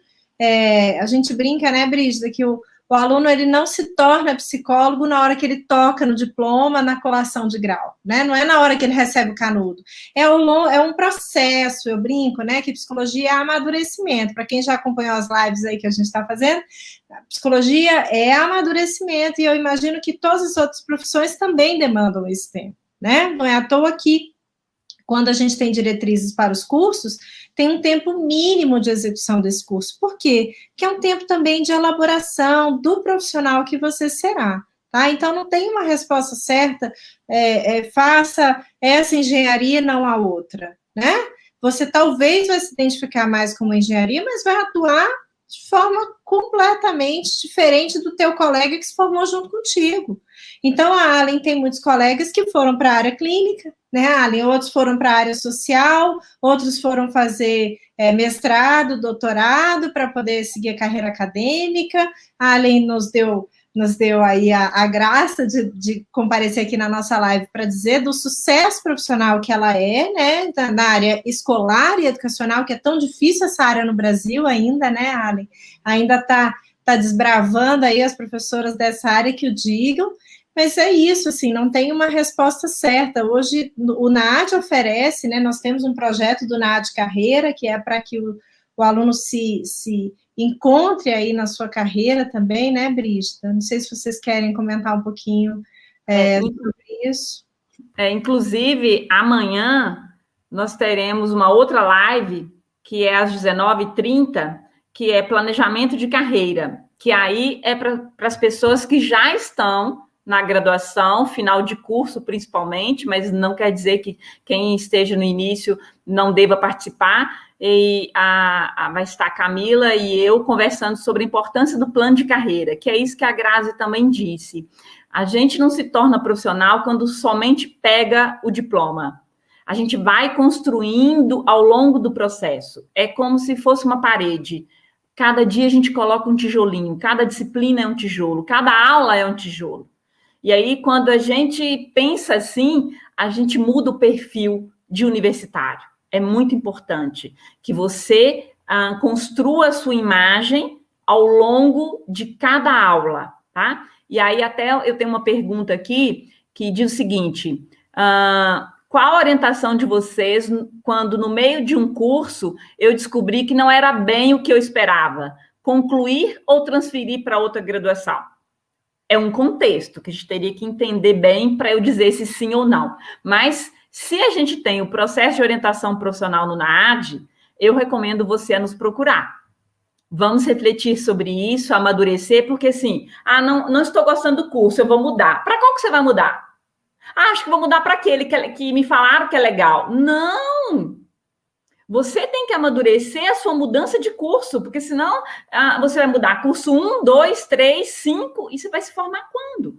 a gente brinca, né, Brígida, que o aluno, ele não se torna psicólogo na hora que ele toca no diploma, na colação de grau, né? Não é na hora que ele recebe o canudo. É um processo, eu brinco, né? Que psicologia é amadurecimento. Para quem já acompanhou as lives aí que a gente está fazendo, a psicologia é amadurecimento, e eu imagino que todas as outras profissões também demandam esse tempo, né? Não é à toa que, quando a gente tem diretrizes para os cursos, tem um tempo mínimo de execução desse curso. Por quê? Porque é um tempo também de elaboração do profissional que você será, tá? Então, não tem uma resposta certa, faça essa engenharia, não a outra, né? Você talvez vai se identificar mais com uma engenharia, mas vai atuar de forma completamente diferente do teu colega que se formou junto contigo. Então, a Allen tem muitos colegas que foram para a área clínica, né, Allen? Outros foram para a área social, outros foram fazer mestrado, doutorado, para poder seguir a carreira acadêmica. A Allen nos deu aí a graça de comparecer aqui na nossa live para dizer do sucesso profissional que ela é, né, na área escolar e educacional, que é tão difícil essa área no Brasil ainda, né, Allen? Ainda está desbravando aí as professoras dessa área que o digam, mas é isso, assim, não tem uma resposta certa. Hoje, o NAAD oferece, né, nós temos um projeto do NAAD Carreira, que é para que o aluno se encontre aí na sua carreira também, né, Brígida? Não sei se vocês querem comentar um pouquinho sobre isso. Inclusive, amanhã nós teremos uma outra live, que é às 19h30, que é planejamento de carreira, que aí é para as pessoas que já estão na graduação, final de curso principalmente, mas não quer dizer que quem esteja no início não deva participar. E vai estar a Camila e eu conversando sobre a importância do plano de carreira, que é isso que a Grazi também disse. A gente não se torna profissional quando somente pega o diploma. A gente vai construindo ao longo do processo. É como se fosse uma parede. Cada dia a gente coloca um tijolinho, cada disciplina é um tijolo, cada aula é um tijolo. E aí, quando a gente pensa assim, a gente muda o perfil de universitário. É muito importante que você construa a sua imagem ao longo de cada aula, tá? E aí, até eu tenho uma pergunta aqui que diz o seguinte: qual a orientação de vocês quando, no meio de um curso, eu descobri que não era bem o que eu esperava? Concluir ou transferir para outra graduação? É um contexto que a gente teria que entender bem para eu dizer se sim ou não. Mas, se a gente tem o processo de orientação profissional no NAAD, eu recomendo você a nos procurar. Vamos refletir sobre isso, amadurecer, porque assim, não estou gostando do curso, eu vou mudar. Para qual que você vai mudar? Acho que vou mudar para aquele que me falaram que é legal. Não! Você tem que amadurecer a sua mudança de curso, porque senão você vai mudar curso 1, 2, 3, 5, e você vai se formar quando?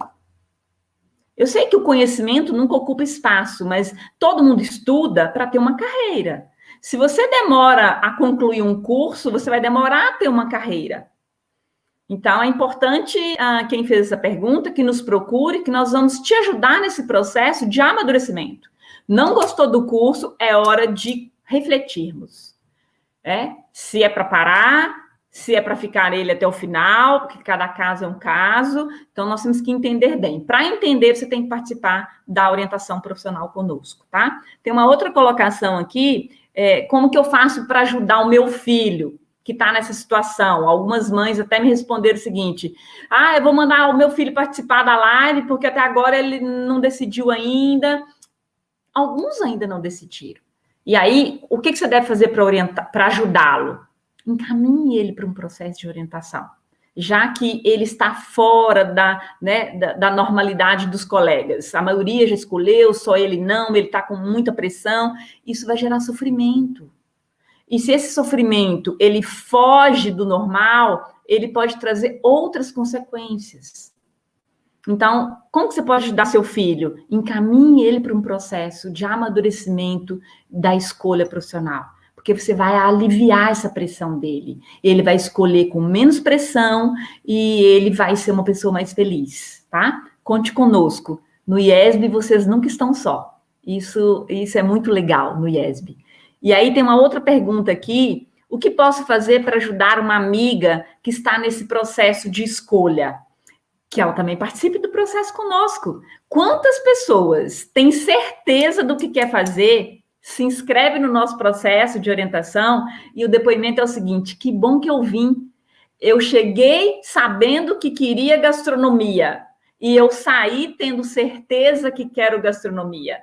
Eu sei que o conhecimento nunca ocupa espaço, mas todo mundo estuda para ter uma carreira. Se você demora a concluir um curso, você vai demorar a ter uma carreira. Então, é importante, quem fez essa pergunta, que nos procure, que nós vamos te ajudar nesse processo de amadurecimento. Não gostou do curso, é hora de refletirmos. Se é para parar, se é para ficar nele até o final, porque cada caso é um caso. Então, nós temos que entender bem. Para entender, você tem que participar da orientação profissional conosco, tá? Tem uma outra colocação aqui, como que eu faço para ajudar o meu filho que está nessa situação? Algumas mães até me responderam o seguinte: eu vou mandar o meu filho participar da live, porque até agora ele não decidiu ainda. Alguns ainda não decidiram. E aí, o que você deve fazer para ajudá-lo? Encaminhe ele para um processo de orientação, já que ele está fora da normalidade dos colegas. A maioria já escolheu, só ele não, ele está com muita pressão. Isso vai gerar sofrimento. E se esse sofrimento ele foge do normal, ele pode trazer outras consequências. Então, como que você pode ajudar seu filho? Encaminhe ele para um processo de amadurecimento da escolha profissional. Porque você vai aliviar essa pressão dele. Ele vai escolher com menos pressão e ele vai ser uma pessoa mais feliz, tá? Conte conosco. No IESB, vocês nunca estão só. Isso é muito legal no IESB. E aí tem uma outra pergunta aqui. O que posso fazer para ajudar uma amiga que está nesse processo de escolha? Que ela também participe do processo conosco. Quantas pessoas têm certeza do que quer fazer, se inscreve no nosso processo de orientação e o depoimento é o seguinte: que bom que eu vim. Eu cheguei sabendo que queria gastronomia e eu saí tendo certeza que quero gastronomia.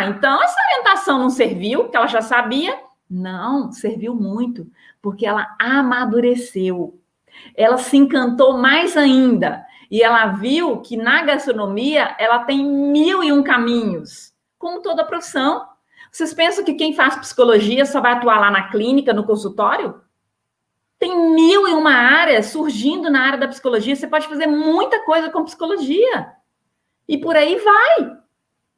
Então essa orientação não serviu, porque ela já sabia? Não, serviu muito, porque ela amadureceu. Ela se encantou mais ainda e ela viu que na gastronomia ela tem 1001 caminhos, como toda profissão. Vocês pensam que quem faz psicologia só vai atuar lá na clínica, no consultório? Tem 1001 áreas surgindo na área da psicologia. Você pode fazer muita coisa com psicologia. E por aí vai.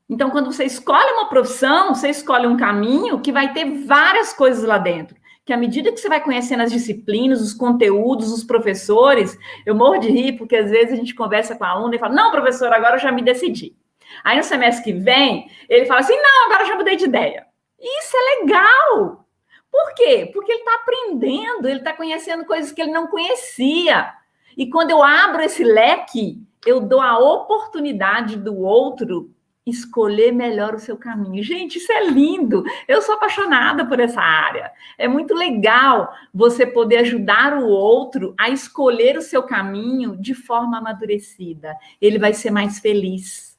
Então, quando você escolhe uma profissão, você escolhe um caminho que vai ter várias coisas lá dentro. Que à medida que você vai conhecendo as disciplinas, os conteúdos, os professores, eu morro de rir, porque às vezes a gente conversa com a aluna e fala: não, professor, agora eu já me decidi. Aí no semestre que vem, ele fala assim: não, agora eu já mudei de ideia. Isso é legal. Por quê? Porque ele está aprendendo, ele está conhecendo coisas que ele não conhecia. E quando eu abro esse leque, eu dou a oportunidade do outro escolher melhor o seu caminho. Gente, isso é lindo. Eu sou apaixonada por essa área. É muito legal você poder ajudar o outro a escolher o seu caminho de forma amadurecida. Ele vai ser mais feliz.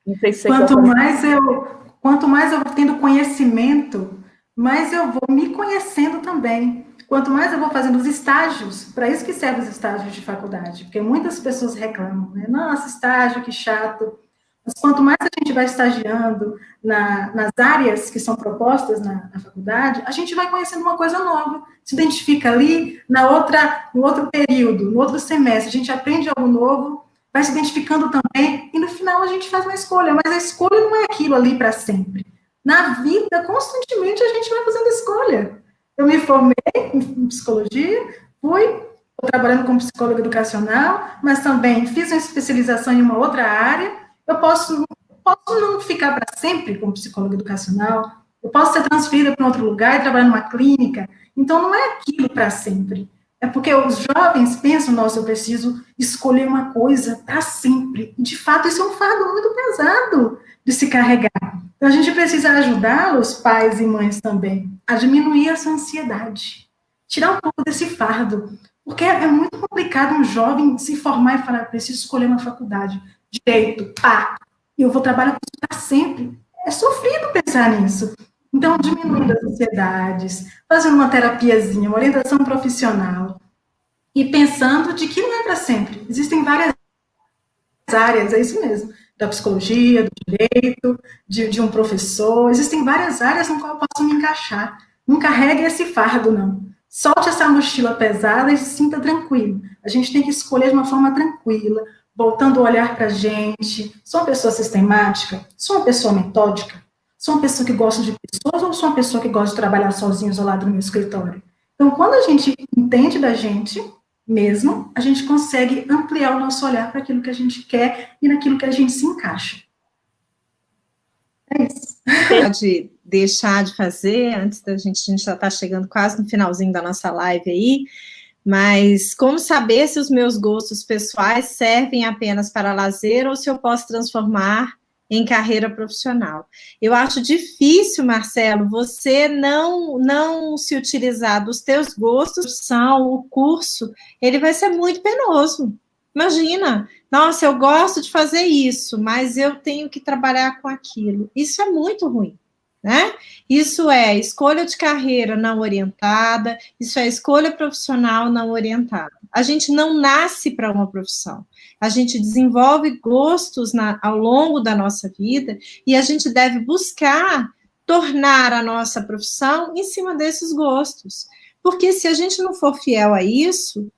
Não sei se você Quanto mais eu vou tendo conhecimento, mais eu vou me conhecendo também. Quanto mais eu vou fazendo os estágios, para isso que servem os estágios de faculdade, porque muitas pessoas reclamam, né? Nossa, estágio, que chato. Mas quanto mais a gente vai estagiando nas áreas que são propostas na faculdade, a gente vai conhecendo uma coisa nova, se identifica ali no outro período, no outro semestre, a gente aprende algo novo, vai se identificando também, e no final a gente faz uma escolha, mas a escolha não é aquilo ali para sempre. Na vida, constantemente, a gente vai fazendo escolha. Eu me formei em psicologia, estou trabalhando como psicóloga educacional, mas também fiz uma especialização em uma outra área. Eu posso não ficar para sempre como psicóloga educacional, eu posso ser transferida para outro lugar e trabalhar numa clínica. Então, não é aquilo para sempre. É porque os jovens pensam: nossa, eu preciso escolher uma coisa para sempre. E, de fato, isso é um fardo muito pesado de se carregar. Então, a gente precisa ajudá-los, pais e mães também, a diminuir essa ansiedade, tirar um pouco desse fardo. Porque é muito complicado um jovem se formar e falar: preciso escolher uma faculdade, direito, eu vou trabalhar com isso para sempre. É sofrido pensar nisso. Então, diminuindo as ansiedades, fazendo uma terapiazinha, uma orientação profissional, e pensando de que não é para sempre. Existem várias áreas, é isso mesmo, da psicologia, do direito, de um professor, existem várias áreas no qual eu posso me encaixar. Não carregue esse fardo, não. Solte essa mochila pesada e se sinta tranquilo. A gente tem que escolher de uma forma tranquila, voltando o olhar para a gente. Sou uma pessoa sistemática? Sou uma pessoa metódica? Sou uma pessoa que gosta de pessoas ou sou uma pessoa que gosta de trabalhar sozinha, isolada no meu escritório? Então, quando a gente entende da gente mesmo, a gente consegue ampliar o nosso olhar para aquilo que a gente quer e naquilo que a gente se encaixa. É isso. Pode deixar de fazer, antes da gente já está chegando quase no finalzinho da nossa live aí, mas como saber se os meus gostos pessoais servem apenas para lazer ou se eu posso transformar em carreira profissional? Eu acho difícil, Marcelo, você não se utilizar dos teus gostos, o curso, ele vai ser muito penoso. Imagina, nossa, eu gosto de fazer isso, mas eu tenho que trabalhar com aquilo. Isso é muito ruim, né? Isso é escolha de carreira não orientada, isso é escolha profissional não orientada. A gente não nasce para uma profissão, a gente desenvolve gostos ao longo da nossa vida e a gente deve buscar tornar a nossa profissão em cima desses gostos. Porque se a gente não for fiel a isso,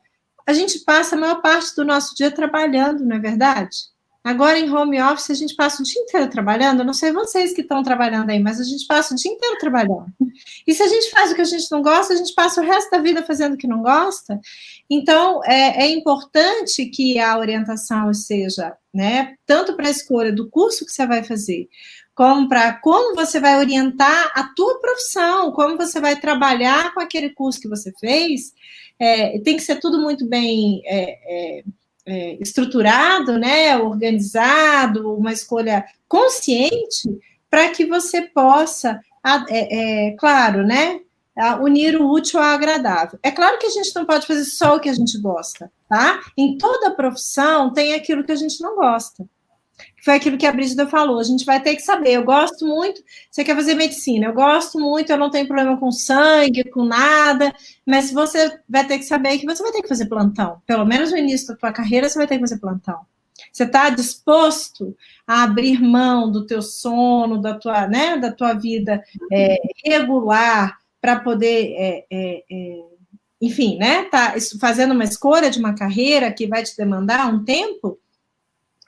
a gente passa a maior parte do nosso dia trabalhando, não é verdade? Agora, em home office, a gente passa o dia inteiro trabalhando. Eu não sei vocês que estão trabalhando aí, mas a gente passa o dia inteiro trabalhando. E se a gente faz o que a gente não gosta, a gente passa o resto da vida fazendo o que não gosta. Então, é importante que a orientação seja, né, tanto para a escolha do curso que você vai fazer, como para como você vai orientar a tua profissão, como você vai trabalhar com aquele curso que você fez. Tem que ser tudo muito bem estruturado, né, organizado, uma escolha consciente, para que você possa, claro, né, unir o útil ao agradável. É claro que a gente não pode fazer só o que a gente gosta, tá? Em toda profissão tem aquilo que a gente não gosta. Foi aquilo que a Brígida falou, a gente vai ter que saber, eu gosto muito, você quer fazer medicina, eu gosto muito, eu não tenho problema com sangue, com nada, mas você vai ter que saber que você vai ter que fazer plantão, pelo menos no início da tua carreira você vai ter que fazer plantão. Você está disposto a abrir mão do teu sono, da tua vida regular, para poder, enfim, né, tá fazendo uma escolha de uma carreira que vai te demandar um tempo?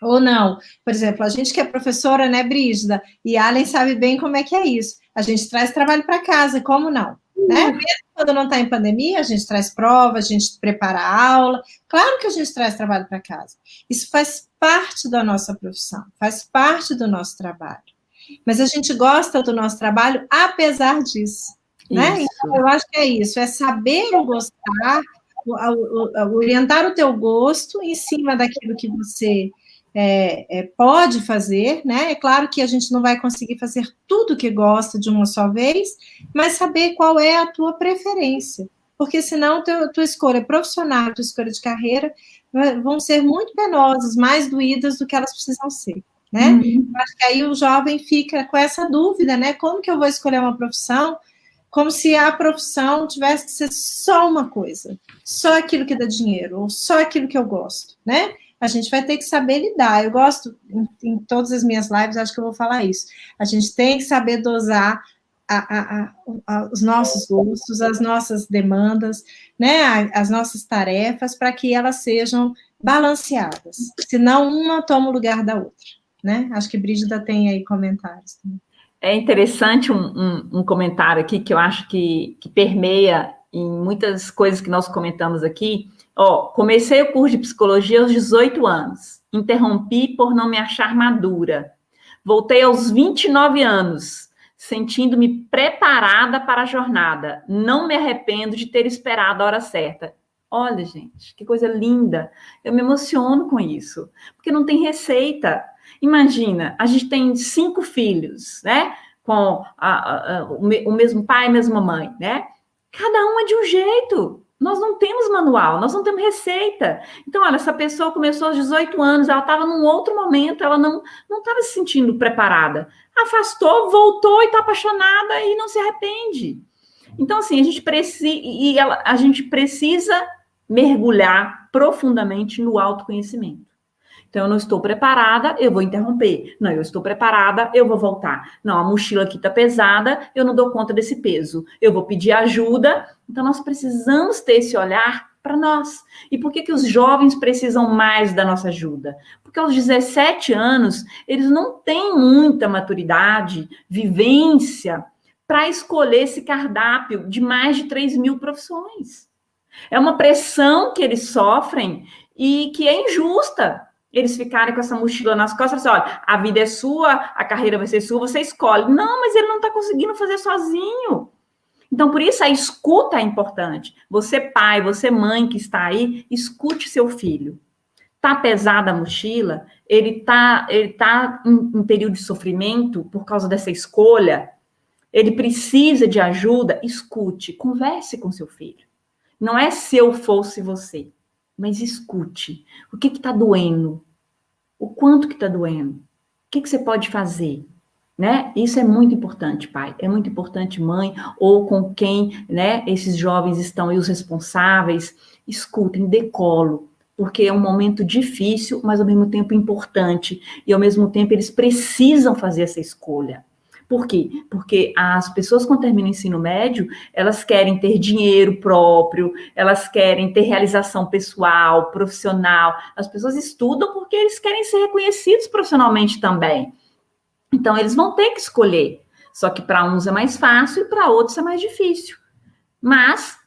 Ou não? Por exemplo, a gente que é professora, né, Brígida? E a Allen sabe bem como é que é isso. A gente traz trabalho para casa, como não? Né? Mesmo quando não está em pandemia, a gente traz prova, a gente prepara a aula. Claro que a gente traz trabalho para casa. Isso faz parte da nossa profissão, faz parte do nosso trabalho. Mas a gente gosta do nosso trabalho apesar disso. Né? Então, eu acho que é isso, é saber gostar, orientar o teu gosto em cima daquilo que você pode fazer, né? É claro que a gente não vai conseguir fazer tudo que gosta de uma só vez, mas saber qual é a tua preferência, porque senão tua escolha profissional, tua escolha de carreira vão ser muito penosas, mais doídas do que elas precisam ser, né? Acho que aí o jovem fica com essa dúvida, né? Como que eu vou escolher uma profissão? Como se a profissão tivesse que ser só uma coisa, só aquilo que dá dinheiro, ou só aquilo que eu gosto, né? A gente vai ter que saber lidar. Eu gosto, em todas as minhas lives, acho que eu vou falar isso. A gente tem que saber dosar os nossos gostos, as nossas demandas, né, as nossas tarefas, para que elas sejam balanceadas. Senão, uma toma o lugar da outra, né? Acho que Brígida tem aí comentários também. É interessante um comentário aqui que eu acho que permeia em muitas coisas que nós comentamos aqui. Comecei o curso de psicologia aos 18 anos, interrompi por não me achar madura. Voltei aos 29 anos, sentindo-me preparada para a jornada. Não me arrependo de ter esperado a hora certa. Olha, gente, que coisa linda. Eu me emociono com isso, porque não tem receita. Imagina, a gente tem 5 filhos, né? Com o mesmo pai, a mesma mãe, né? Cada um é de um jeito. Nós não temos manual, nós não temos receita. Então, olha, essa pessoa começou aos 18 anos, ela estava num outro momento, ela não estava se sentindo preparada. Afastou, voltou e está apaixonada e não se arrepende. Então, assim, a gente precisa mergulhar profundamente no autoconhecimento. Então, eu não estou preparada, eu vou interromper. Não, eu estou preparada, eu vou voltar. Não, a mochila aqui está pesada, eu não dou conta desse peso. Eu vou pedir ajuda. Então, nós precisamos ter esse olhar para nós. E por que os jovens precisam mais da nossa ajuda? Porque aos 17 anos, eles não têm muita maturidade, vivência, para escolher esse cardápio de mais de 3.000 profissões. É uma pressão que eles sofrem e que é injusta. Eles ficarem com essa mochila nas costas, assim, olha, a vida é sua, a carreira vai ser sua, você escolhe. Não, mas ele não está conseguindo fazer sozinho. Então, por isso, a escuta é importante. Você, pai, você, mãe que está aí, escute seu filho. Está pesada a mochila? Ele tá em período de sofrimento por causa dessa escolha? Ele precisa de ajuda? Escute, converse com seu filho. Não é se eu fosse você, mas escute. O que está doendo? O quanto que está doendo? O que você pode fazer? Né? Isso é muito importante, pai. É muito importante, mãe, ou com quem, né, esses jovens estão aí, os responsáveis. Escutem, dê colo, porque é um momento difícil, mas ao mesmo tempo importante. E ao mesmo tempo eles precisam fazer essa escolha. Por quê? Porque as pessoas, quando terminam o ensino médio, elas querem ter dinheiro próprio, elas querem ter realização pessoal, profissional. As pessoas estudam porque eles querem ser reconhecidos profissionalmente também. Então, eles vão ter que escolher. Só que para uns é mais fácil e para outros é mais difícil. Mas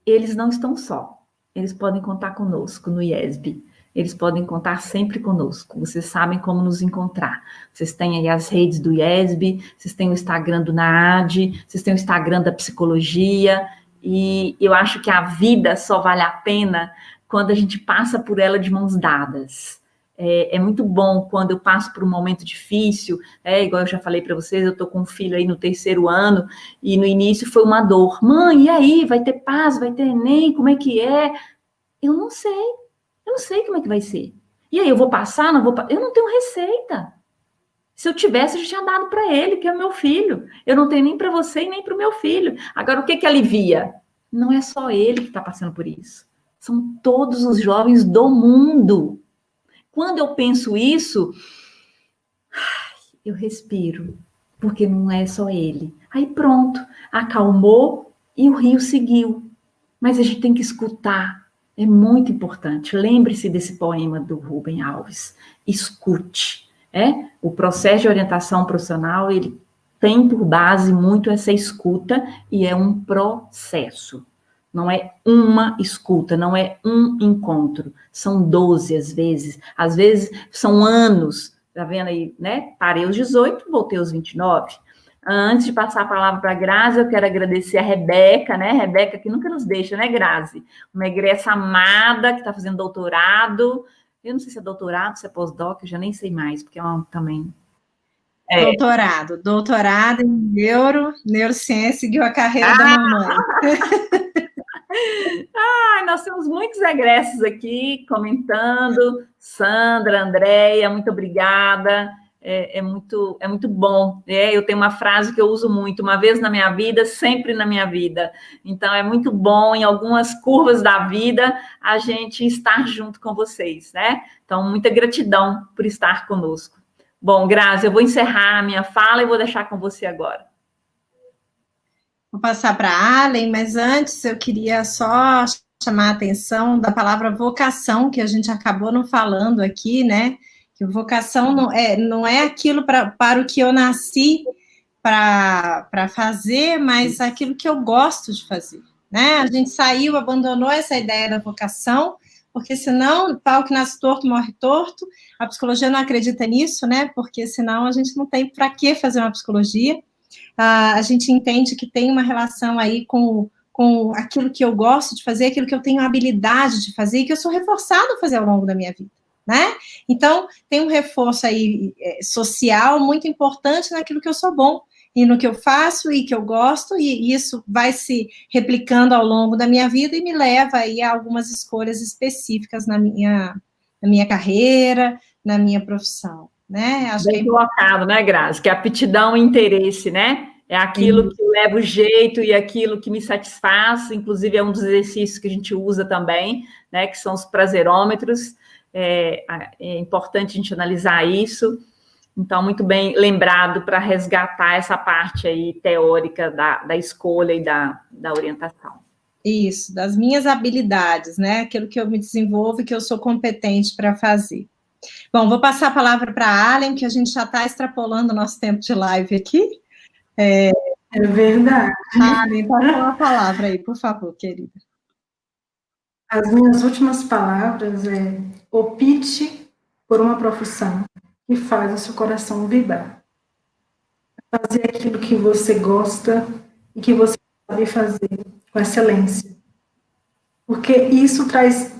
eles não estão só. Eles podem contar conosco no IESB. Eles podem contar sempre conosco. Vocês sabem como nos encontrar. Vocês têm aí as redes do IESB, vocês têm o Instagram do NAAD, vocês têm o Instagram da psicologia, e eu acho que a vida só vale a pena quando a gente passa por ela de mãos dadas. É muito bom quando eu passo por um momento difícil, igual eu já falei para vocês, eu estou com um filho aí no 3º ano, e no início foi uma dor. Mãe, e aí? Vai ter paz? Vai ter Enem? Como é que é? Eu não sei como é que vai ser. E aí, eu vou passar? Não vou passar? Eu não tenho receita. Se eu tivesse, eu já tinha dado para ele, que é o meu filho. Eu não tenho nem para você e nem para o meu filho. Agora, o que alivia? Não é só ele que está passando por isso. São todos os jovens do mundo. Quando eu penso isso, eu respiro, porque não é só ele. Aí pronto, acalmou e o rio seguiu. Mas a gente tem que escutar. É muito importante. Lembre-se desse poema do Rubem Alves. Escute. O processo de orientação profissional, ele tem por base muito essa escuta e é um processo. Não é uma escuta, não é um encontro. São 12 às vezes são anos. Tá vendo aí, né? Parei aos 18, voltei aos 29. Antes de passar a palavra para a Grazi, eu quero agradecer a Rebeca, né? Rebeca que nunca nos deixa, né, Grazi? Uma egressa amada que está fazendo doutorado. Eu não sei se é doutorado, se é pós-doc, eu já nem sei mais, porque é uma também... Doutorado em neurociência, seguiu a carreira da mamãe. Nós temos muitos egressos aqui comentando. Sandra, Andréia, muito obrigada. É muito bom. Eu tenho uma frase que eu uso muito: uma vez na minha vida, sempre na minha vida. Então, é muito bom, em algumas curvas da vida, a gente estar junto com vocês, né? Então, muita gratidão por estar conosco. Bom, Grazi, eu vou encerrar a minha fala e vou deixar com você agora. Vou passar para a Allen, mas antes eu queria só chamar a atenção da palavra vocação, que a gente acabou não falando aqui, né? Que vocação não é aquilo para o que eu nasci para fazer, mas aquilo que eu gosto de fazer, né? A gente abandonou essa ideia da vocação, porque senão, pau que nasce torto, morre torto. A psicologia não acredita nisso, né? Porque senão a gente não tem para que fazer uma psicologia. A gente entende que tem uma relação aí com aquilo que eu gosto de fazer, aquilo que eu tenho habilidade de fazer e que eu sou reforçado a fazer ao longo da minha vida, né? Então, tem um reforço aí social muito importante naquilo que eu sou bom. e no que eu faço e que eu gosto, e isso vai se replicando ao longo da minha vida e me leva aí a algumas escolhas específicas na minha carreira, na minha profissão, né? Acho bem colocado, né, Grazi? Que aptidão e interesse, né? É aquilo que leva o jeito e aquilo que me satisfaz, inclusive é um dos exercícios que a gente usa também, né, que são os prazerômetros. É importante a gente analisar isso. Então, muito bem lembrado para resgatar essa parte aí teórica da escolha e da orientação. Isso, das minhas habilidades, né? Aquilo que eu me desenvolvo e que eu sou competente para fazer. Bom, vou passar a palavra para a Allen, que a gente já está extrapolando o nosso tempo de live aqui. É verdade. Allen, pode falar a palavra aí, por favor, querida. As minhas últimas palavras é: opte por uma profissão que faz o seu coração vibrar. Fazer aquilo que você gosta e que você sabe fazer com excelência. Porque isso traz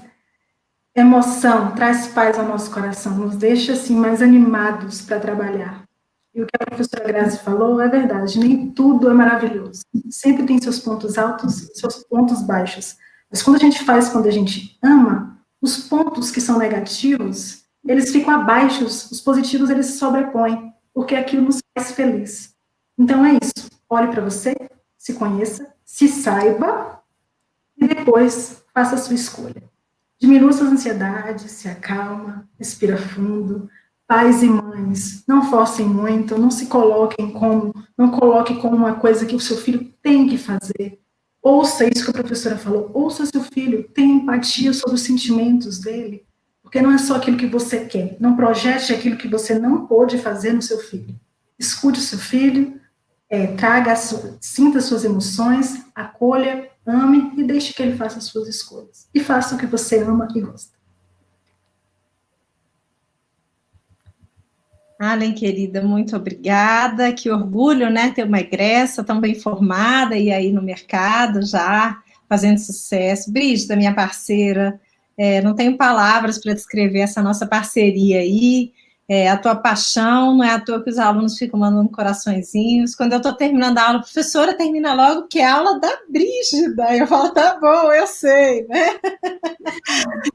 emoção, traz paz ao nosso coração, nos deixa assim mais animados para trabalhar. E o que a professora Grazi falou é verdade, nem tudo é maravilhoso. Sempre tem seus pontos altos e seus pontos baixos. Mas quando a gente faz, quando a gente ama, os pontos que são negativos, eles ficam abaixo, os positivos eles se sobrepõem, porque aquilo nos faz feliz. Então é isso, olhe para você, se conheça, se saiba, e depois faça a sua escolha. Diminua suas ansiedades, se acalma, respira fundo. Pais e mães, não forcem muito, não coloque como uma coisa que o seu filho tem que fazer. Ouça isso que a professora falou, ouça seu filho, tenha empatia sobre os sentimentos dele, porque não é só aquilo que você quer, não projete aquilo que você não pôde fazer no seu filho. Escute o seu filho, sinta suas emoções, acolha, ame e deixe que ele faça as suas escolhas. E faça o que você ama e gosta. Allen, querida, muito obrigada. Que orgulho, né, ter uma egressa tão bem formada e aí no mercado já fazendo sucesso. Brígida, minha parceira, não tenho palavras para descrever essa nossa parceria aí. A tua paixão, não é à toa que os alunos ficam mandando coraçõezinhos. Quando eu estou terminando a aula, professora, termina logo, porque é a aula da Brígida. Eu falo, tá bom, eu sei, né?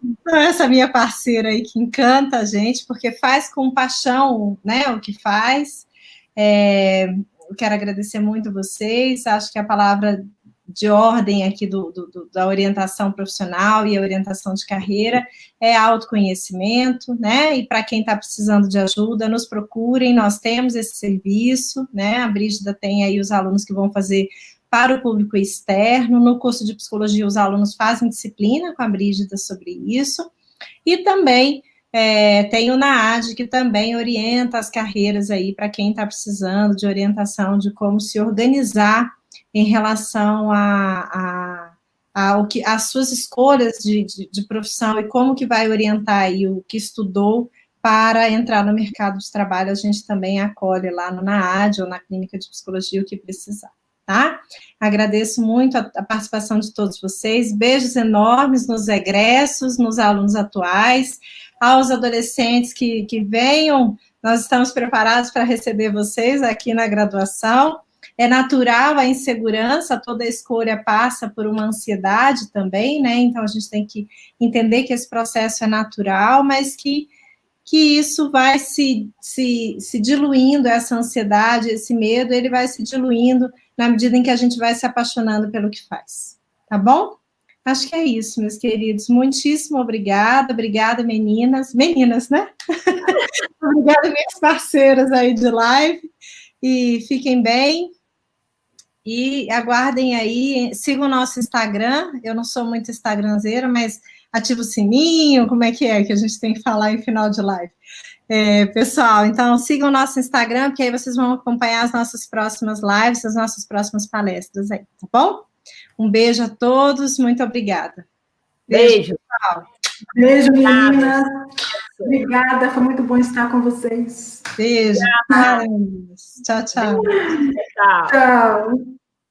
Então, essa minha parceira aí que encanta a gente, porque faz com paixão, né, o que faz. Eu quero agradecer muito vocês, acho que a palavra de ordem aqui da orientação profissional e a orientação de carreira é autoconhecimento, né, e para quem está precisando de ajuda, nos procurem, nós temos esse serviço, né, a Brígida tem aí os alunos que vão fazer para o público externo, no curso de psicologia os alunos fazem disciplina com a Brígida sobre isso, e também tem o NAAD, que também orienta as carreiras aí para quem está precisando de orientação de como se organizar em relação às suas escolhas de profissão e como que vai orientar aí o que estudou para entrar no mercado de trabalho. A gente também acolhe lá no NAAD ou na clínica de psicologia o que precisar, tá? Agradeço muito a participação de todos vocês, beijos enormes nos egressos, nos alunos atuais, aos adolescentes que venham, nós estamos preparados para receber vocês aqui na graduação. É natural a insegurança, toda escolha passa por uma ansiedade também, né? Então a gente tem que entender que esse processo é natural, mas que isso vai se diluindo, essa ansiedade, esse medo, ele vai se diluindo na medida em que a gente vai se apaixonando pelo que faz, tá bom? Acho que é isso, meus queridos. Muitíssimo obrigada, meninas, né? Obrigada, minhas parceiras aí de live, e fiquem bem, e aguardem aí, sigam o nosso Instagram, eu não sou muito instagramzeira, mas ativa o sininho, como é que a gente tem que falar em final de live? Pessoal, então sigam o nosso Instagram, porque aí vocês vão acompanhar as nossas próximas lives, as nossas próximas palestras aí, tá bom? Um beijo a todos, muito obrigada. Beijo. Pessoal. Beijo, meninas. Obrigada, foi muito bom estar com vocês. Beijo. Tchau, tchau. Tchau. Tchau.